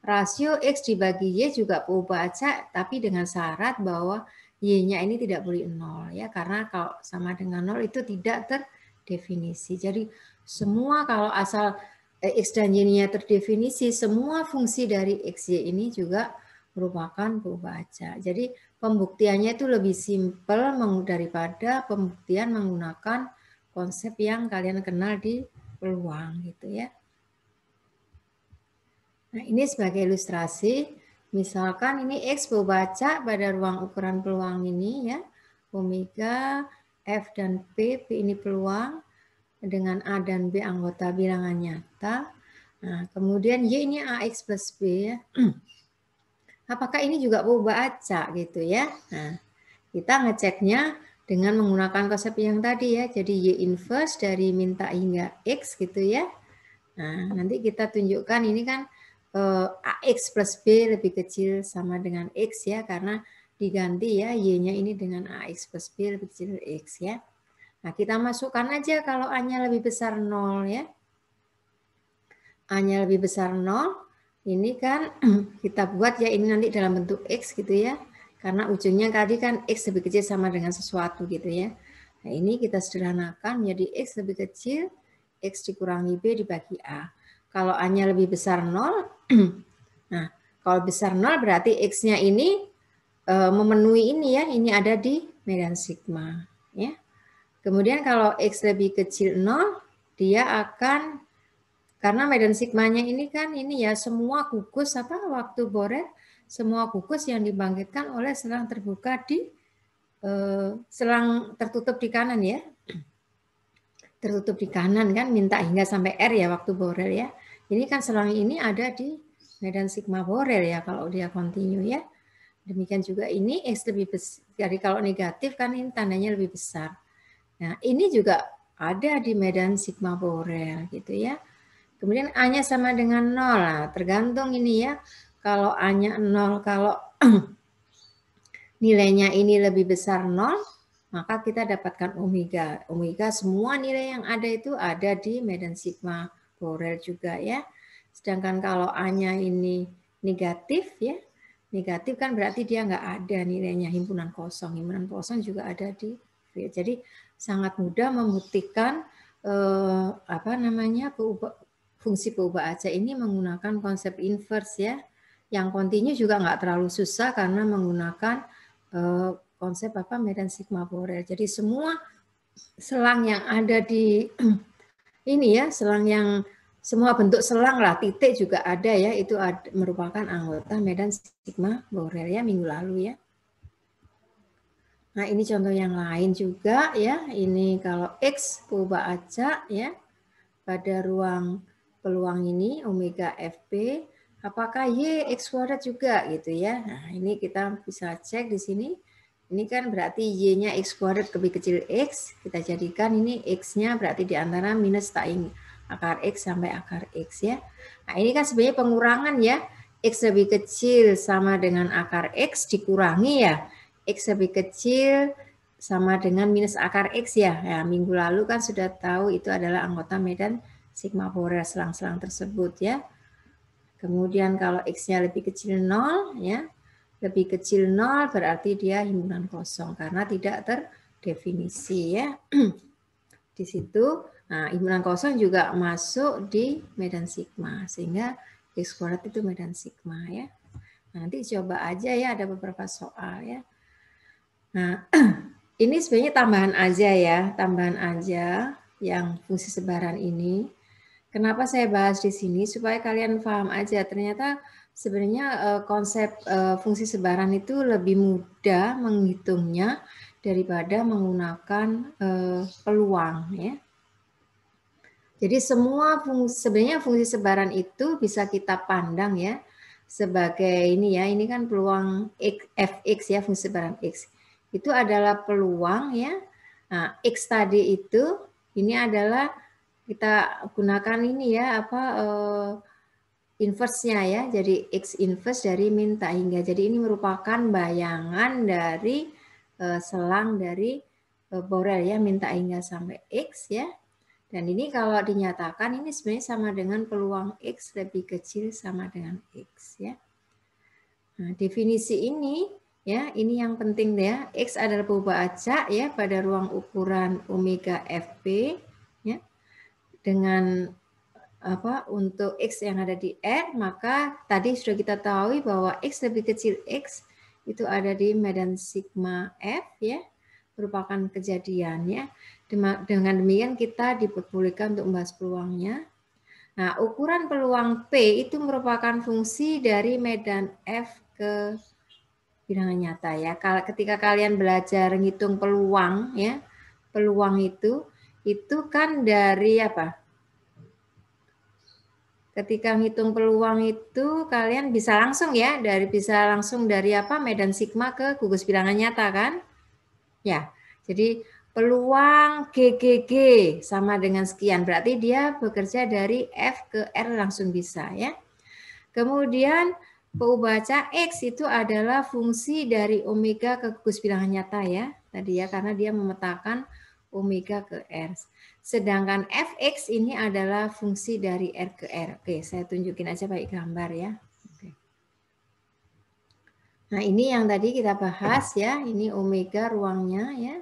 Rasio X dibagi Y juga peubah acak, tapi dengan syarat bahwa Y-nya ini tidak boleh 0 ya, karena kalau sama dengan 0 itu tidak terdefinisi. Jadi semua kalau asal X dan Y-nya terdefinisi, semua fungsi dari XY ini juga merupakan peubah acak. Jadi pembuktiannya itu lebih simpel daripada pembuktian menggunakan konsep yang kalian kenal di peluang gitu ya. Nah, ini sebagai ilustrasi, misalkan ini X peubah acak pada ruang ukuran peluang ini ya, omega, F dan P ini peluang, dengan A dan B anggota bilangan nyata. Nah, kemudian Y ini AX plus B ya. Apakah ini juga peubah acak gitu ya? Nah, kita ngeceknya dengan menggunakan konsep yang tadi ya, jadi Y inverse dari minta hingga X gitu ya. Nah, nanti kita tunjukkan ini kan AX plus B lebih kecil sama dengan X ya, karena diganti ya Y-nya ini dengan AX plus B lebih kecil dari X ya. Nah, kita masukkan aja kalau A-nya lebih besar 0 ya. A-nya lebih besar 0, ini kan kita buat ya ini nanti dalam bentuk X gitu ya. Karena ujungnya tadi kan X lebih kecil sama dengan sesuatu gitu ya. Nah, ini kita sederhanakan menjadi X lebih kecil, X dikurangi B dibagi A. Kalau A-nya lebih besar 0, nah kalau besar 0 berarti X-nya ini memenuhi ini ya, ini ada di medan sigma. Ya. Kemudian kalau X lebih kecil 0, dia akan, karena medan sigmanya ini kan ini ya semua gugus waktu Borel, semua gugus yang dibangkitkan oleh selang terbuka di selang tertutup di kanan ya. Tertutup di kanan kan minta hingga sampai R ya waktu Borel ya. Ini kan selang ini ada di medan sigma Borel ya kalau dia kontinu ya. Demikian juga ini X lebih besar. Jadi kalau negatif kan ini tandanya lebih besar. Nah ini juga ada di medan sigma Borel gitu ya. Kemudian A-nya sama dengan 0. Nah, tergantung ini ya. Kalau A-nya 0, kalau nilainya ini lebih besar 0, maka kita dapatkan omega. Omega semua nilai yang ada itu ada di medan sigma Borel juga ya. Sedangkan kalau A-nya ini negatif ya, negatif kan berarti dia nggak ada nilainya, himpunan kosong. Himpunan kosong juga ada di field. Jadi sangat mudah membuktikan fungsi peubah acak ini menggunakan konsep inverse ya. Yang kontinu juga nggak terlalu susah karena menggunakan konsep medan sigma Borel. Jadi semua selang yang ada di ini ya, selang yang semua bentuk selang lah, titik juga ada ya, itu merupakan anggota medan sigma Borel ya minggu lalu ya. Nah, ini contoh yang lain juga ya. Ini kalau X perubahan acak ya pada ruang peluang ini omega Fp, apakah Y X kuadrat juga gitu ya. Nah, ini kita bisa cek di sini. Ini kan berarti Y-nya X kuadrat lebih kecil X, kita jadikan ini X-nya berarti di antara minus taing akar X sampai akar X ya. Nah, ini kan sebenarnya pengurangan ya. X lebih kecil sama dengan akar X dikurangi ya. X lebih kecil sama dengan minus akar X ya. Ya, minggu lalu kan sudah tahu itu adalah anggota medan sigma Borel selang-selang tersebut ya. Kemudian kalau X-nya lebih kecil 0 ya. Lebih kecil 0 berarti dia himpunan kosong karena tidak terdefinisi ya. Di situ nah, himpunan kosong juga masuk di medan sigma sehingga X kuadrat itu medan sigma ya. Nanti coba aja ya, ada beberapa soal ya. Nah, ini sebenarnya tambahan aja ya, tambahan aja yang fungsi sebaran ini. Kenapa saya bahas di sini supaya kalian paham aja ternyata sebenarnya konsep fungsi sebaran itu lebih mudah menghitungnya daripada menggunakan peluang ya. Jadi semua sebenarnya fungsi sebaran itu bisa kita pandang ya sebagai ini ya, ini kan peluang fx ya, fungsi sebaran x. Itu adalah peluang ya. Nah, x tadi itu ini adalah kita gunakan ini ya apa inverse-nya ya. Jadi x inverse dari min tak hingga. Jadi ini merupakan bayangan dari selang dari Borel ya, min tak hingga sampai x ya. Dan ini kalau dinyatakan ini sebenarnya sama dengan peluang X lebih kecil sama dengan X ya. Nah, definisi ini ya, ini yang penting ya. X adalah perubahan acak ya pada ruang ukuran omega Fp ya. Dengan apa untuk X yang ada di R, maka tadi sudah kita tahu bahwa X lebih kecil X itu ada di medan sigma F ya, merupakan kejadiannya. Dengan demikian kita diperbolehkan untuk membahas peluangnya. Nah, ukuran peluang P itu merupakan fungsi dari medan F ke bilangan nyata ya. Ketika kalian belajar ngitung peluang ya, peluang itu kan dari apa? Ketika ngitung peluang itu kalian bisa langsung ya, bisa langsung dari apa? Medan sigma ke gugus bilangan nyata kan? Ya. Jadi peluang GGG sama dengan sekian. Berarti dia bekerja dari F ke R langsung bisa ya. Kemudian perubaca X itu adalah fungsi dari omega ke gugus bilangan nyata ya. Tadi ya, karena dia memetakan omega ke R. Sedangkan Fx ini adalah fungsi dari R ke R. Oke, saya tunjukin aja pakai gambar ya. Oke. Nah, ini yang tadi kita bahas ya. Ini omega ruangnya ya.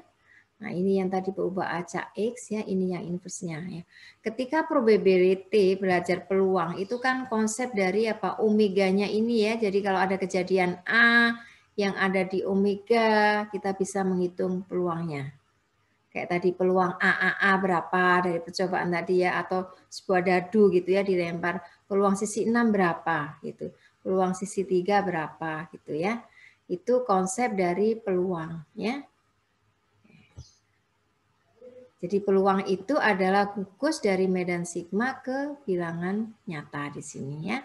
Nah, ini yang tadi berubah acak X ya, ini yang inverse-nya ya. Ketika probability belajar peluang itu kan konsep dari apa omeganya ini ya. Jadi kalau ada kejadian A yang ada di omega, kita bisa menghitung peluangnya. Kayak tadi peluang AAA berapa dari percobaan tadi ya, atau sebuah dadu gitu ya dilempar, peluang sisi 6 berapa gitu. Peluang sisi 3 berapa gitu ya. Itu konsep dari peluang ya. Jadi peluang itu adalah gugus dari medan sigma ke bilangan nyata di sini ya.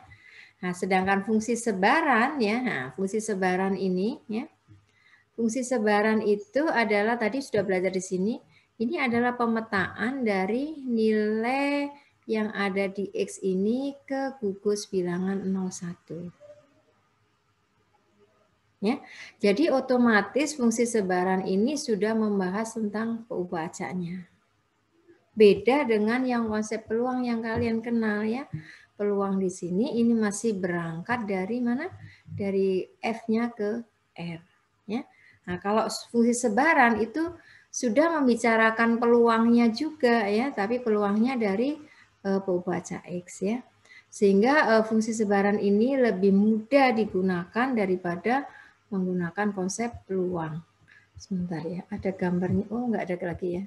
Nah, sedangkan fungsi sebaran ya, nah fungsi sebaran ini ya. Fungsi sebaran itu adalah tadi sudah belajar di sini, ini adalah pemetaan dari nilai yang ada di X ini ke gugus bilangan 01. Ya, jadi otomatis fungsi sebaran ini sudah membahas tentang peubacanya. Beda dengan yang konsep peluang yang kalian kenal ya. Peluang di sini ini masih berangkat dari mana? Dari F-nya ke R. Ya. Nah, kalau fungsi sebaran itu sudah membicarakan peluangnya juga ya, tapi peluangnya dari perubaca X ya. Sehingga fungsi sebaran ini lebih mudah digunakan daripada menggunakan konsep peluang. Sebentar ya, ada gambarnya. Oh, enggak ada lagi ya.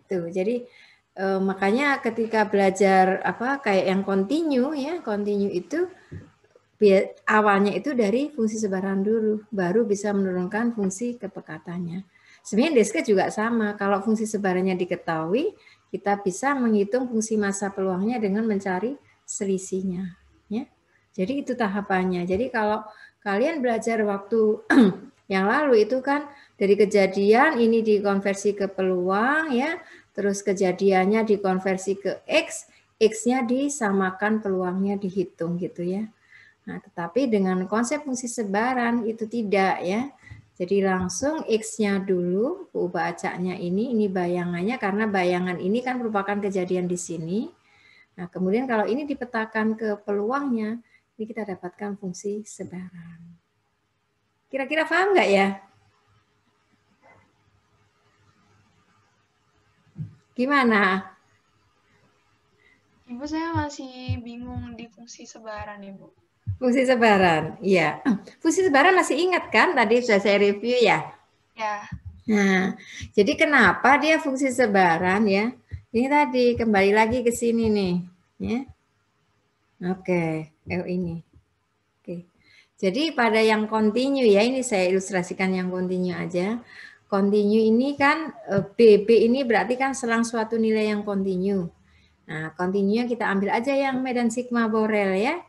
Tuh, jadi makanya ketika belajar apa kayak yang continue ya, continue itu awalnya itu dari fungsi sebaran dulu, baru bisa menurunkan fungsi kepekatannya. Sebenarnya Deska juga sama, kalau fungsi sebarannya diketahui, kita bisa menghitung fungsi massa peluangnya dengan mencari selisihnya. Ya. Jadi itu tahapannya. Jadi kalau kalian belajar waktu yang lalu itu kan dari kejadian ini dikonversi ke peluang ya, terus kejadiannya dikonversi ke X, X-nya disamakan, peluangnya dihitung gitu ya. Nah, tetapi dengan konsep fungsi sebaran itu tidak ya. Jadi langsung X-nya dulu, ubah acaknya ini bayangannya karena bayangan ini kan merupakan kejadian di sini. Nah, kemudian kalau ini dipetakan ke peluangnya, ini kita dapatkan fungsi sebaran. Kira-kira paham nggak ya? Gimana? Ibu, saya masih bingung di fungsi sebaran, Ibu. Fungsi sebaran, iya. Fungsi sebaran masih ingat kan? Tadi sudah saya review ya. Ya. Nah, jadi kenapa dia fungsi sebaran ya? Ini tadi kembali lagi ke sini nih, ya. Oke, ini. Oke. Jadi pada yang continue ya, ini saya ilustrasikan yang continue aja. Continue ini kan BB ini berarti kan selang suatu nilai yang continue. Nah, continue kita ambil aja yang medan sigma Borel ya.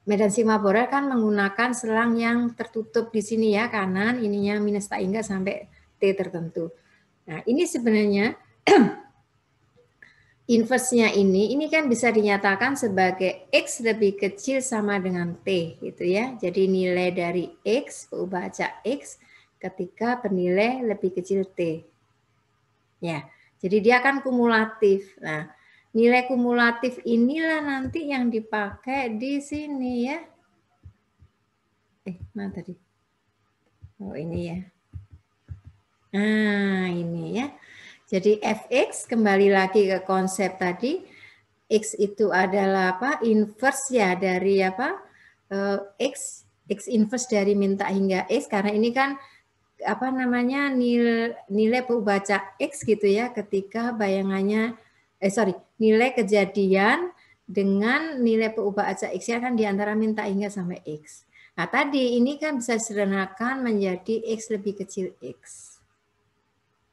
Medan sigma Borel kan menggunakan selang yang tertutup di sini ya, kanan ininya minus tak hingga sampai T tertentu. Nah, ini sebenarnya inverse-nya ini kan bisa dinyatakan sebagai X lebih kecil sama dengan T gitu ya. Jadi nilai dari X, ubah acak X ketika bernilai lebih kecil T. Ya, jadi dia akan kumulatif. Nah, nilai kumulatif inilah nanti yang dipakai di sini ya. Mana tadi? Oh, ini ya. Nah, ini ya. Jadi fx kembali lagi ke konsep tadi, x itu adalah apa? Inverse ya dari apa? X inverse dari minta hingga x karena ini kan apa namanya nilai pembaca x gitu ya ketika bayangannya nilai kejadian dengan nilai pembaca x-nya kan di antara minta hingga sampai x. Nah, tadi ini kan bisa disederhanakan menjadi x lebih kecil x.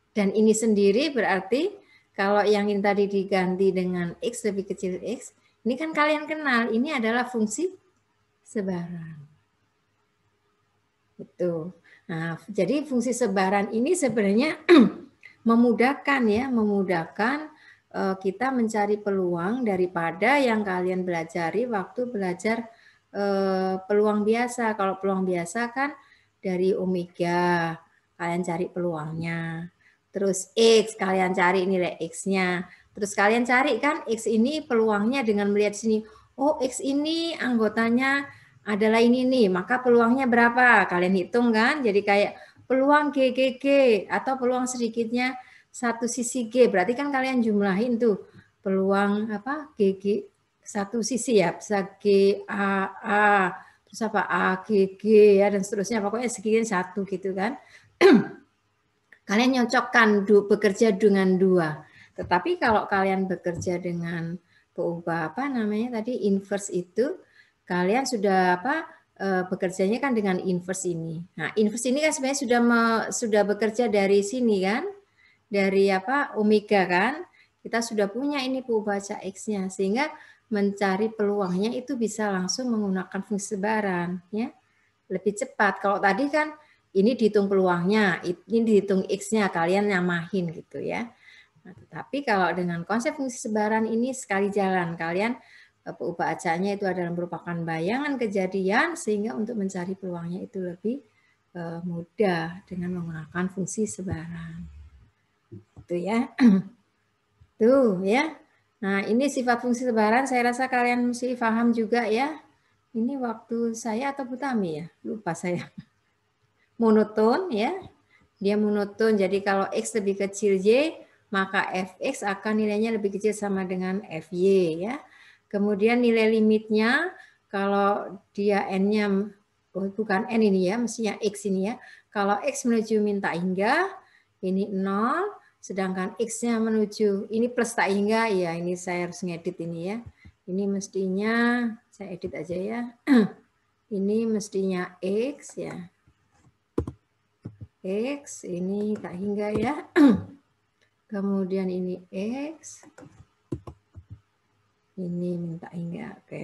Dan ini sendiri berarti kalau yang ini tadi diganti dengan X lebih kecil X, ini kan kalian kenal, ini adalah fungsi sebaran. Itu. Nah, jadi fungsi sebaran ini sebenarnya memudahkan ya, memudahkan kita mencari peluang daripada yang kalian pelajari waktu belajar peluang biasa. Kalau peluang biasa kan dari omega, kalian cari peluangnya. Terus X, kalian cari nilai X-nya. Terus kalian cari kan X ini peluangnya dengan melihat sini. Oh, X ini anggotanya adalah ini nih, maka peluangnya berapa? Kalian hitung kan? Jadi kayak peluang GGG atau peluang sedikitnya satu sisi G. Berarti kan kalian jumlahin tuh peluang apa? GG satu sisi ya, bisa G A terus apa A G G ya dan seterusnya. Pokoknya segini satu gitu kan. Kalian nyocokkan bekerja dengan dua. Tetapi kalau kalian bekerja dengan peubah apa namanya tadi inverse itu, kalian sudah apa bekerjanya kan dengan inverse ini. Nah, inverse ini kan sebenarnya sudah bekerja dari sini kan, dari apa omega kan. Kita sudah punya ini perubaca x-nya sehingga mencari peluangnya itu bisa langsung menggunakan fungsi sebaran ya. Lebih cepat. Kalau tadi kan ini dihitung peluangnya, ini dihitung X-nya, kalian nyamahin gitu ya. Nah, tetapi kalau dengan konsep fungsi sebaran ini sekali jalan, kalian peubah acaknya itu adalah merupakan bayangan kejadian, sehingga untuk mencari peluangnya itu lebih mudah dengan menggunakan fungsi sebaran. Itu ya. Tuh ya. Nah, ini sifat fungsi sebaran, saya rasa kalian mesti paham juga ya. Ini waktu saya atau Bu Tami ya? Lupa saya. Monoton ya, dia monoton. Jadi kalau X lebih kecil Y, maka Fx akan nilainya lebih kecil sama dengan Fy ya. Kemudian nilai limitnya kalau dia N-nya bukan N ini ya, mestinya X ini ya. Kalau X menuju minta hingga ini 0, Sedangkan X-nya menuju, ini plus tak hingga, ya ini saya harus ngedit ini ya. Ini mestinya, saya edit aja ya. Ini mestinya X ya. X, ini tak hingga ya. Kemudian ini X. Ini minta hingga, oke.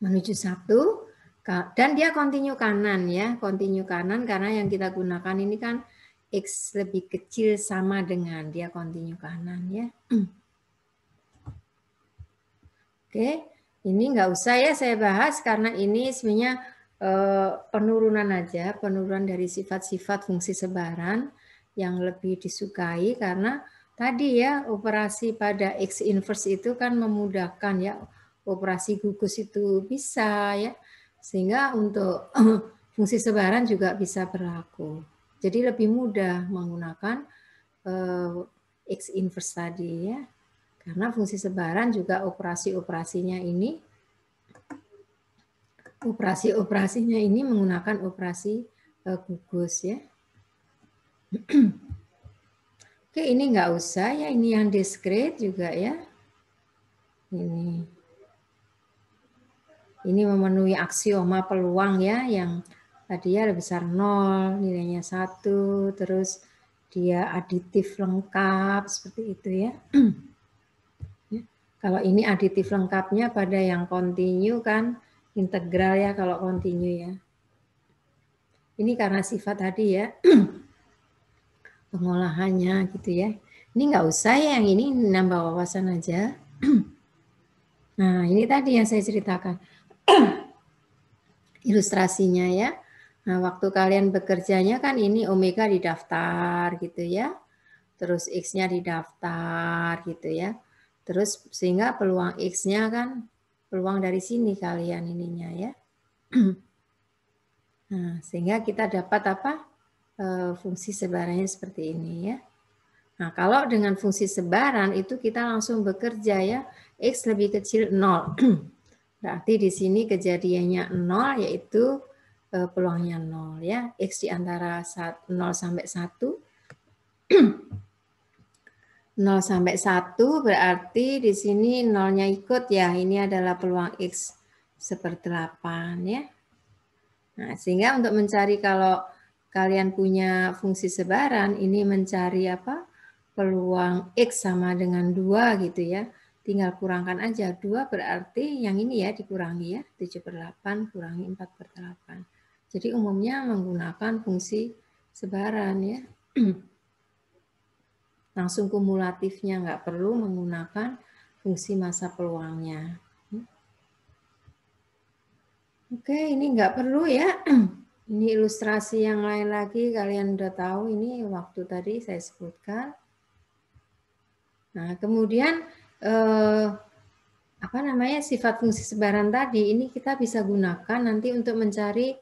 Menuju 1. Dan dia kontinu kanan ya. Kontinu kanan karena yang kita gunakan ini kan X lebih kecil sama dengan dia kontinu kanan ya. Oke, ini nggak usah ya saya bahas karena ini sebenarnya penurunan aja, penurunan dari sifat-sifat fungsi sebaran yang lebih disukai karena tadi ya operasi pada X inverse itu kan memudahkan ya, operasi gugus itu bisa ya, sehingga untuk fungsi sebaran juga bisa berlaku. Jadi lebih mudah menggunakan X inverse tadi ya. Karena fungsi sebaran juga operasinya ini menggunakan operasi gugus ya. Oke, ini nggak usah ya, ini yang discrete juga ya. Ini memenuhi aksioma peluang ya, yang tadi ya lebih besar 0, nilainya 1, terus dia aditif lengkap, seperti itu ya. Kalau ini aditif lengkapnya pada yang kontinu kan, integral ya kalau kontinu ya. Ini karena sifat tadi ya, pengolahannya gitu ya. Ini nggak usah ya, yang ini nambah wawasan aja. Nah, ini tadi yang saya ceritakan. Ilustrasinya ya. Nah, waktu kalian bekerjanya kan ini omega didaftar gitu ya. Terus X-nya didaftar gitu ya. Terus sehingga peluang X-nya kan peluang dari sini kalian ininya ya. Nah, sehingga kita dapat apa? Fungsi sebarannya seperti ini ya. Nah, kalau dengan fungsi sebaran itu kita langsung bekerja ya. X lebih kecil 0. Berarti di sini kejadiannya 0 yaitu peluangnya 0 ya. X di antara 0 sampai 1. 0 sampai 1 berarti di sini 0-nya ikut ya. Ini adalah peluang X /8 ya. Nah, sehingga untuk mencari kalau kalian punya fungsi sebaran, ini mencari apa? Peluang X sama dengan 2 gitu ya. Tinggal kurangkan aja. 2 berarti yang ini ya dikurangi ya. 7/8 kurangi 4/8. Jadi umumnya menggunakan fungsi sebaran ya. Langsung kumulatifnya, nggak perlu menggunakan fungsi massa peluangnya. Oke, ini nggak perlu ya. Ini ilustrasi yang lain lagi, kalian udah tahu ini waktu tadi saya sebutkan. Nah, kemudian apa namanya sifat fungsi sebaran tadi ini kita bisa gunakan nanti untuk mencari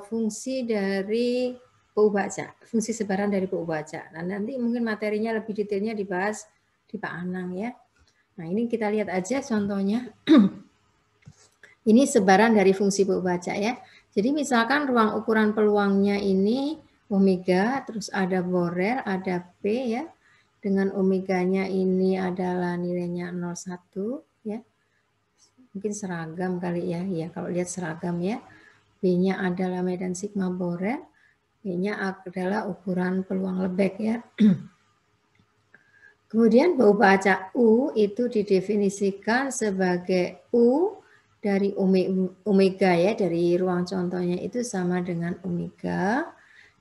fungsi dari PU baca, fungsi sebaran dari PU baca. Nah, nanti mungkin materinya lebih detailnya dibahas di Pak Anang ya. Nah, ini kita lihat aja contohnya. Ini sebaran dari fungsi PU baca ya. Jadi misalkan ruang ukuran peluangnya ini omega, terus ada Borel, ada P ya. Dengan omeganya ini adalah nilainya 0,1 ya. Mungkin seragam kali ya. Ya, kalau lihat seragam ya. B-nya adalah medan sigma Borel, B-nya adalah ukuran peluang Lebesgue ya. Kemudian PU baca U itu didefinisikan sebagai U dari omega ya, dari ruang contohnya itu sama dengan omega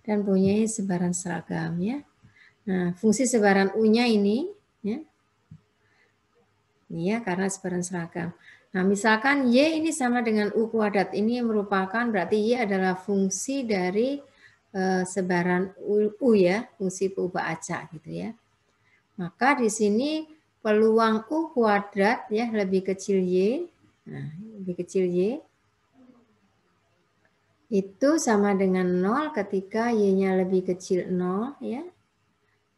dan punya sebaran seragam ya. Nah, fungsi sebaran U-nya ini ya. Ini ya karena sebaran seragam. Nah, misalkan Y ini sama dengan U kuadrat. Ini merupakan berarti Y adalah fungsi dari sebaran U ya, fungsi PU baca gitu ya. Maka di sini peluang U kuadrat ya lebih kecil Y. Nah, lebih kecil Y itu sama dengan 0 ketika Y-nya lebih kecil 0 ya.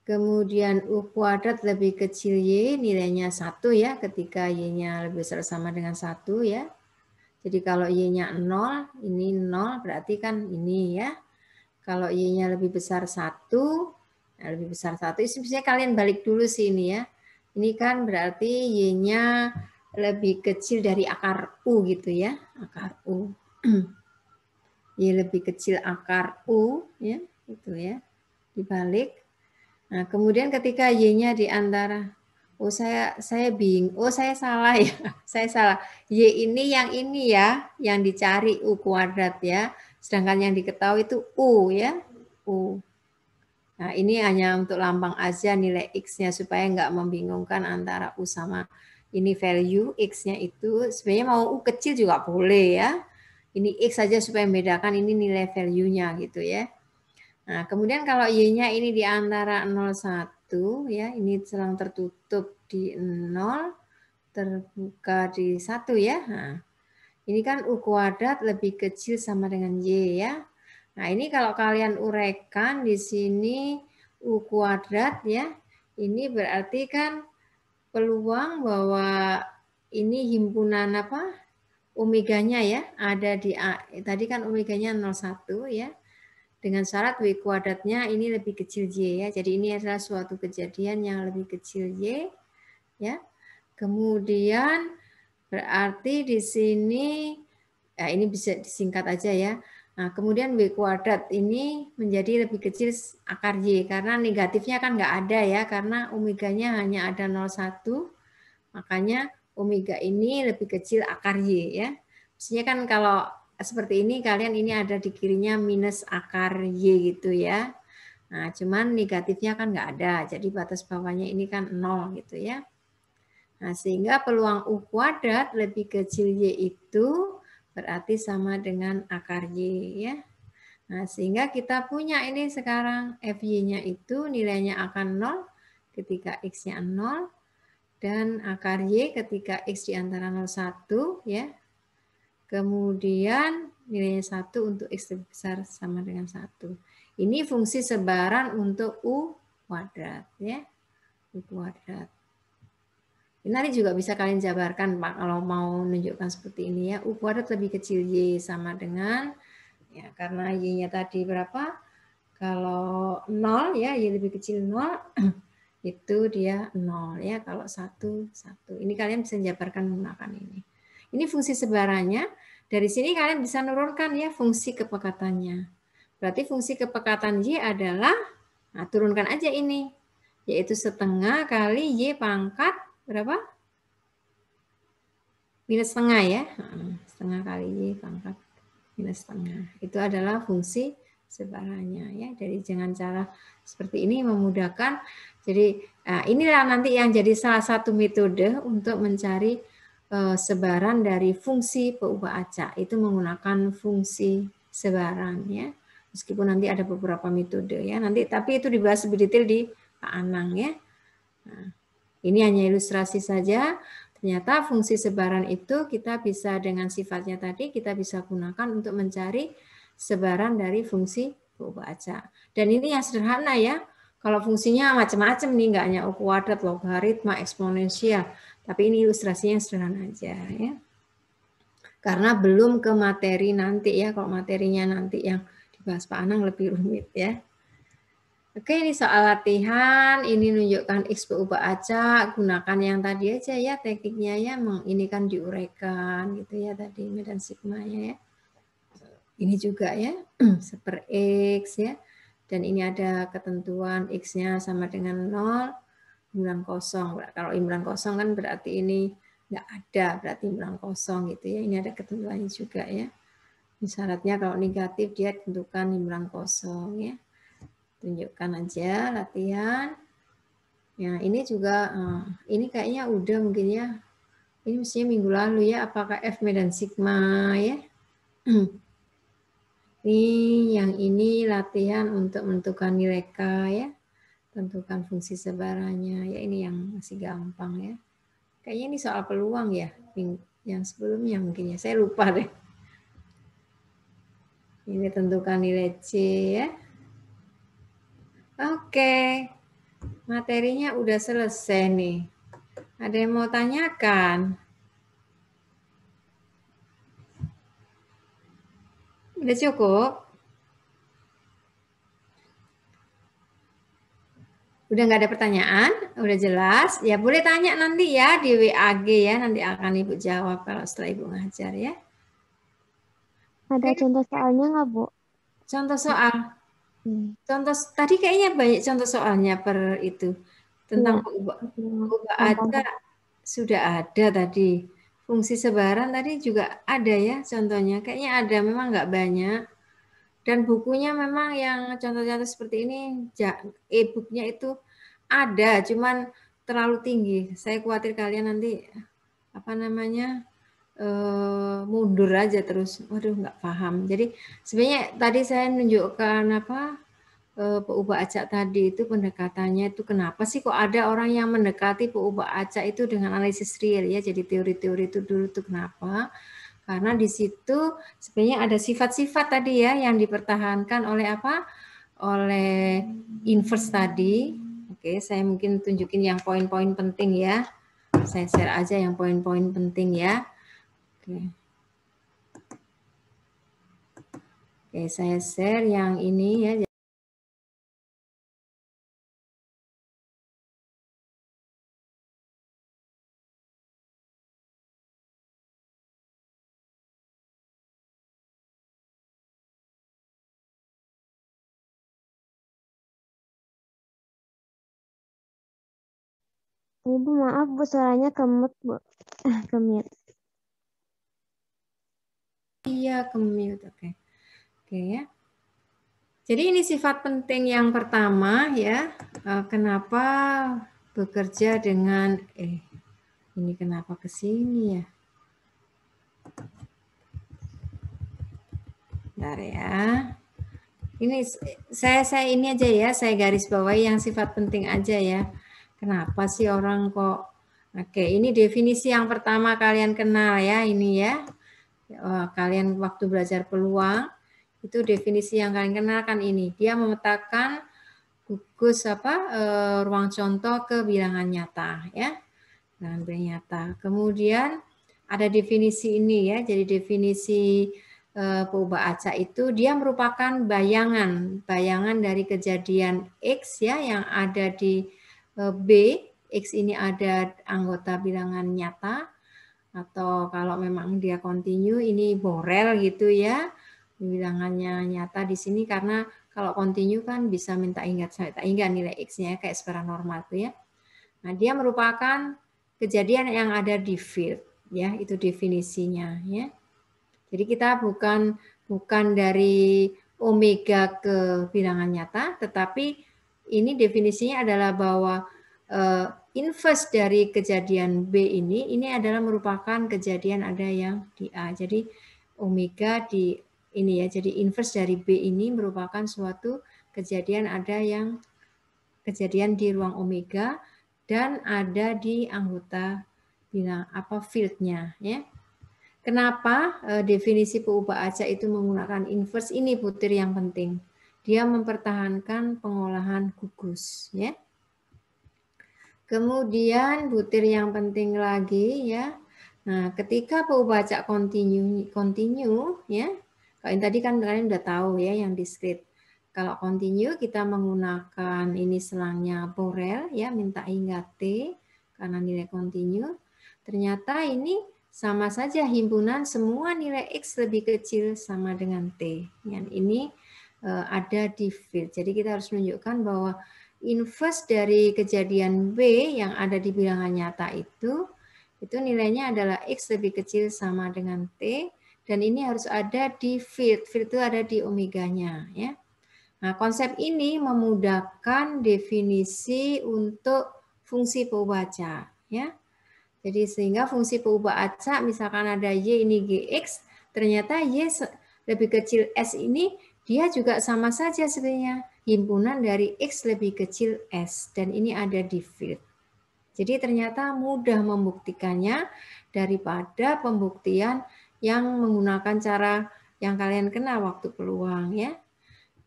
Kemudian U kuadrat lebih kecil Y nilainya 1 ya ketika Y-nya lebih besar sama dengan 1 ya. Jadi kalau Y-nya 0, ini 0 berarti kan ini ya. Kalau Y-nya lebih besar 1, Nah, lebih besar 1. Sebenarnya kalian balik dulu sih ini ya. Ini kan berarti Y-nya lebih kecil dari akar U gitu ya. Akar U. Y lebih kecil akar U ya, itu ya. Dibalik. Nah, kemudian ketika Y-nya di antara saya bingung. Oh, saya salah ya. Saya salah. Y ini ya, yang dicari U kuadrat ya. Sedangkan yang diketahui itu U ya. U. Nah, ini hanya untuk lambang aja nilai X-nya supaya nggak membingungkan antara U sama ini value X-nya itu. Sebenarnya mau U kecil juga boleh ya. Ini X saja supaya membedakan ini nilai value-nya gitu ya. Nah, kemudian kalau Y-nya ini di antara 0,1 ya, ini selang tertutup di 0, terbuka di 1 ya. Nah, ini kan U kuadrat lebih kecil sama dengan Y ya. Nah, ini kalau kalian uraikan di sini U kuadrat ya, ini berarti kan peluang bahwa ini himpunan apa? Omeganya ya, ada di A. Tadi kan omeganya 0,1 ya. Dengan syarat W kuadratnya ini lebih kecil Y ya. Jadi ini adalah suatu kejadian yang lebih kecil Y ya. Kemudian berarti di sini ya ini bisa disingkat aja ya. Nah, kemudian W kuadrat ini menjadi lebih kecil akar Y karena negatifnya kan nggak ada ya karena omeganya hanya ada 0,1 makanya omega ini lebih kecil akar Y ya. Maksudnya kan kalau seperti ini kalian ini ada di kirinya minus akar Y gitu ya. Nah, cuman negatifnya kan nggak ada. Jadi batas bawahnya ini kan 0 gitu ya. Nah, sehingga peluang U kuadrat lebih kecil Y itu berarti sama dengan akar Y ya. Nah, sehingga kita punya ini sekarang FY-nya itu nilainya akan 0 ketika X-nya 0 dan akar Y ketika X di antara 0,1 ya. Kemudian nilainya 1 untuk X lebih besar sama dengan 1. Ini fungsi sebaran untuk U kuadrat ya. U kuadrat. Ini nanti juga bisa kalian jabarkan Pak kalau mau menunjukkan seperti ini ya. U kuadrat lebih kecil Y sama dengan ya karena Y-nya tadi berapa? Kalau 0 ya, Y lebih kecil 0 itu dia 0 ya. Kalau 1 1. Ini kalian bisa jabarkan menggunakan ini. Ini fungsi sebarannya. Dari sini kalian bisa menurunkan ya fungsi kepekatannya. Berarti fungsi kepekatan Y adalah nah, turunkan aja ini yaitu setengah kali Y pangkat berapa? Minus setengah ya. Setengah kali Y pangkat minus setengah. Itu adalah fungsi sebarannya ya. Jadi jangan cara seperti ini memudahkan. Jadi inilah nanti yang jadi salah satu metode untuk mencari sebaran dari fungsi peubah acak. Itu menggunakan fungsi sebaran ya. Meskipun nanti ada beberapa metode ya. Nanti tapi itu dibahas lebih detail di Pak Anang ya. Nah, ini hanya ilustrasi saja. Ternyata fungsi sebaran itu kita bisa dengan sifatnya tadi kita bisa gunakan untuk mencari sebaran dari fungsi peubah acak. Dan ini yang sederhana ya. Kalau fungsinya macam-macam nih, nggak hanya U kuadrat, logaritma, eksponensial. Tapi ini ilustrasinya sederhana aja ya. Karena belum ke materi nanti ya. Kalau materinya nanti yang dibahas Pak Anang lebih rumit ya. Oke, ini soal latihan, ini nunjukkan X berubah acak, gunakan yang tadi aja ya tekniknya ya, ini kan diuraikan gitu ya tadi medan sigmanya ya. Ini juga ya, seper X ya, dan ini ada ketentuan X-nya sama dengan 0, imbuhan kosong. Kalau imbuhan kosong kan berarti ini nggak ada, berarti imbuhan kosong gitu ya, ini ada ketentuannya juga ya. Syaratnya kalau negatif dia tentukan imbuhan kosong ya. Tunjukkan aja latihan. Ya, ini juga ini kayaknya udah mungkin ya. Ini mestinya minggu lalu ya, apakah F medan sigma ya. Ini yang ini latihan untuk menentukan nilai K ya. Tentukan fungsi sebarannya. Ya ini yang masih gampang ya. Kayaknya ini soal peluang ya. Yang sebelumnya mungkin ya, saya lupa deh. Ini tentukan nilai C ya. Oke, materinya udah selesai nih. Ada yang mau tanyakan? Udah cukup? Udah nggak ada pertanyaan? Udah jelas? Ya boleh tanya nanti ya di WAG ya. Nanti akan Ibu jawab kalau setelah Ibu ngajar ya. Ada contoh soalnya nggak, Bu? Contoh soal. Contoh tadi kayaknya banyak contoh soalnya per itu. Tentang peubah acak sudah ada tadi. Fungsi sebaran tadi juga ada ya contohnya. Kayaknya ada, memang nggak banyak. Dan bukunya memang yang contoh-contoh seperti ini, e-booknya itu ada, cuman terlalu tinggi. Saya khawatir kalian nanti apa namanya mundur aja terus. Waduh, nggak paham. Jadi sebenarnya tadi saya menunjukkan apa peubah acak tadi itu pendekatannya itu kenapa sih kok ada orang yang mendekati peubah acak itu dengan analisis real ya. Jadi teori-teori itu dulu tuh kenapa? Karena di situ sebenarnya ada sifat-sifat tadi ya yang dipertahankan oleh apa? Oleh inverse tadi. Oke, saya mungkin tunjukin yang poin-poin penting ya. Saya share aja yang poin-poin penting ya. Oke. Oke, saya share yang ini ya. Ibu maaf, Bu, suaranya kemut, Bu. Kemut. Iya, kemute. Oke. Oke ya. Jadi ini sifat penting yang pertama ya. Kenapa bekerja dengan ini kenapa ke sini ya? Bentar ya. Ini saya ini aja ya, saya garis bawahi yang sifat penting aja ya. Kenapa sih orang kok? Oke, ini definisi yang pertama kalian kenal ya, ini ya. Kalian waktu belajar peluang itu definisi yang kalian kenal kan ini. Dia memetakan gugus ruang contoh ke bilangan nyata ya. Bilangan nyata. Kemudian ada definisi ini ya. Jadi definisi peubah acak itu dia merupakan bayangan dari kejadian X ya yang ada di B. X ini ada anggota bilangan nyata atau kalau memang dia kontinu ini Borel gitu ya. Bilangannya nyata di sini karena kalau kontinu kan bisa minta ingat sampai tak ingat nilai X-nya kayak secara normal tuh ya. Nah, dia merupakan kejadian yang ada di field ya, itu definisinya ya. Jadi kita bukan dari omega ke bilangan nyata, tetapi ini definisinya adalah bahwa inverse dari kejadian B ini adalah merupakan kejadian ada yang di A. Jadi omega di ini ya, jadi inverse dari B ini merupakan suatu kejadian ada yang kejadian di ruang omega dan ada di anggota bilang apa fieldnya ya. Kenapa definisi peubah acak itu menggunakan inverse ini butir yang penting. Dia mempertahankan pengolahan gugus ya. Kemudian butir yang penting lagi ya. Nah, ketika peubah acak kontinu ya. Kalau yang tadi kan kalian udah tahu ya yang diskrit. Kalau kontinu kita menggunakan ini selangnya Borel ya, minta hingga T karena nilai kontinu. Ternyata ini sama saja himpunan semua nilai X lebih kecil sama dengan T. Yang ini ada di field. Jadi kita harus menunjukkan bahwa inverse dari kejadian B yang ada di bilangan nyata itu nilainya adalah X lebih kecil sama dengan T. Dan ini harus ada di field. Field itu ada di omeganya. Ya. Nah, konsep ini memudahkan definisi untuk fungsi peubah acak. Ya. Jadi sehingga fungsi peubah acak misalkan ada Y ini Gx, ternyata Y lebih kecil S ini dia juga sama saja sebenarnya himpunan dari X lebih kecil S dan ini ada di field. Jadi ternyata mudah membuktikannya daripada pembuktian yang menggunakan cara yang kalian kenal waktu peluang ya.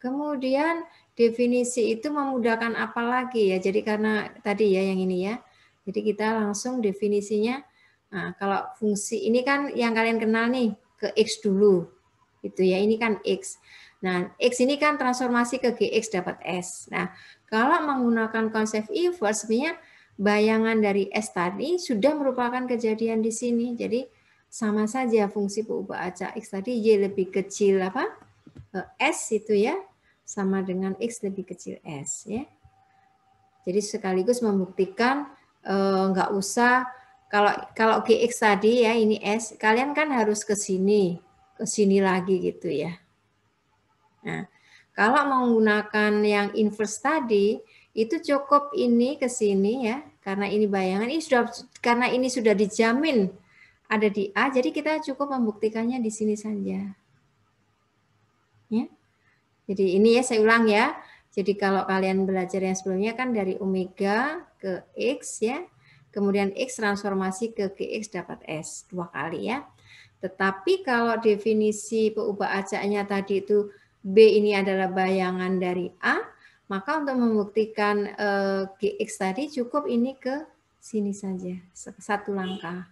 Kemudian definisi itu memudahkan apa lagi ya? Jadi karena tadi ya yang ini ya. Jadi kita langsung definisinya, nah kalau fungsi ini kan yang kalian kenal nih, ke X dulu. Itu ya, ini kan X. Nah, X ini kan transformasi ke Gx dapat S. Nah, Kalau menggunakan konsep inverse, sebenarnya bayangan dari S tadi sudah merupakan kejadian di sini. Jadi sama saja fungsi peubah acak X tadi Y lebih kecil apa? S itu ya, sama dengan X lebih kecil S ya. Jadi sekaligus membuktikan nggak usah kalau GX tadi ya ini S, kalian kan harus ke sini lagi gitu ya. Nah, kalau menggunakan yang inverse tadi itu cukup ini ke sini ya, karena ini bayangan ini sudah dijamin ada di A, jadi kita cukup membuktikannya di sini saja. Ya. Jadi ini ya saya ulang ya. Jadi kalau kalian belajar yang sebelumnya kan dari omega ke X ya, kemudian X transformasi ke GX dapat S 2 kali ya. Tetapi kalau definisi peubah acaknya tadi itu B ini adalah bayangan dari A, maka untuk membuktikan GX tadi cukup ini ke sini saja, satu langkah.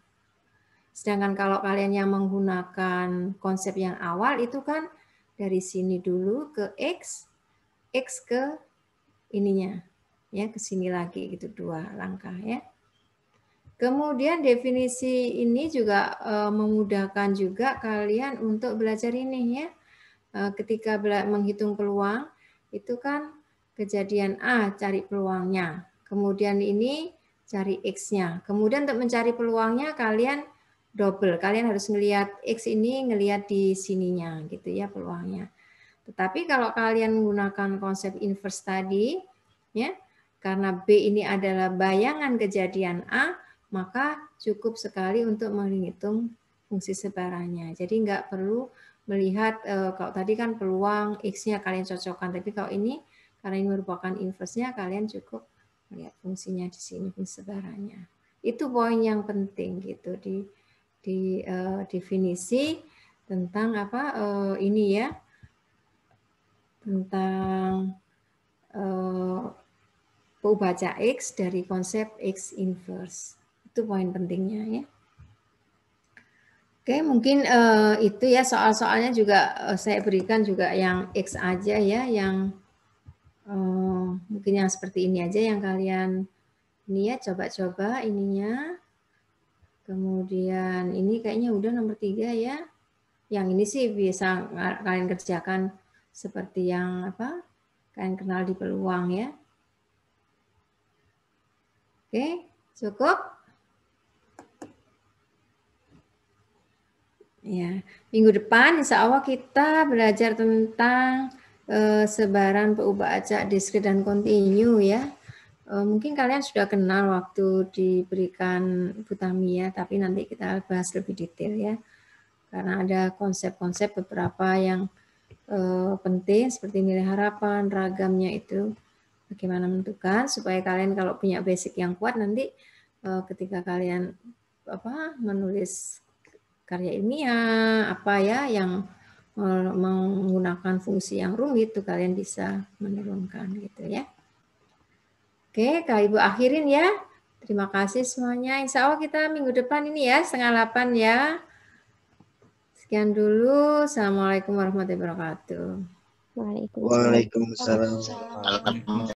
Sedangkan kalau kalian yang menggunakan konsep yang awal itu kan dari sini dulu ke X ke ininya, ya ke sini lagi gitu 2 langkah ya. Kemudian definisi ini juga memudahkan juga kalian untuk belajar ini ya. Ketika menghitung peluang itu kan kejadian A cari peluangnya, kemudian ini cari X-nya. Kemudian untuk mencari peluangnya kalian double, kalian harus ngelihat X ini ngelihat di sininya gitu ya peluangnya. Tetapi kalau kalian menggunakan konsep inverse tadi, ya, karena B ini adalah bayangan kejadian A, maka cukup sekali untuk menghitung fungsi sebarannya. Jadi nggak perlu melihat, kalau tadi kan peluang X-nya kalian cocokkan, tapi kalau ini, karena ini merupakan inverse-nya, kalian cukup melihat fungsinya di sini, fungsi sebarannya. Itu poin yang penting gitu di definisi tentang apa ini ya, tentang peubah acak X dari konsep X inverse. Itu poin pentingnya ya. Oke, mungkin itu ya soal-soalnya juga saya berikan juga yang X aja ya, yang mungkin yang seperti ini aja yang kalian ini ya coba-coba ininya. Kemudian ini kayaknya udah nomor 3 ya. Yang ini sih bisa kalian kerjakan seperti yang apa? Kalian kenal di peluang ya. Oke, cukup? Ya, minggu depan insya Allah kita belajar tentang sebaran peubah acak diskrit dan kontinu ya. Mungkin kalian sudah kenal waktu diberikan Butami ya, tapi nanti kita bahas lebih detail ya. Karena ada konsep-konsep beberapa yang penting seperti nilai harapan, ragamnya itu bagaimana menentukan supaya kalian kalau punya basic yang kuat nanti ketika kalian menulis karya ilmiah apa ya yang menggunakan fungsi yang rumit itu kalian bisa menurunkan gitu ya. Oke, Kak Ibu akhirin ya. Terima kasih semuanya. Insya Allah kita minggu depan ini ya 7:30 ya. Sekian dulu. Assalamualaikum warahmatullahi wabarakatuh. Waalaikumsalam. Waalaikumsalam.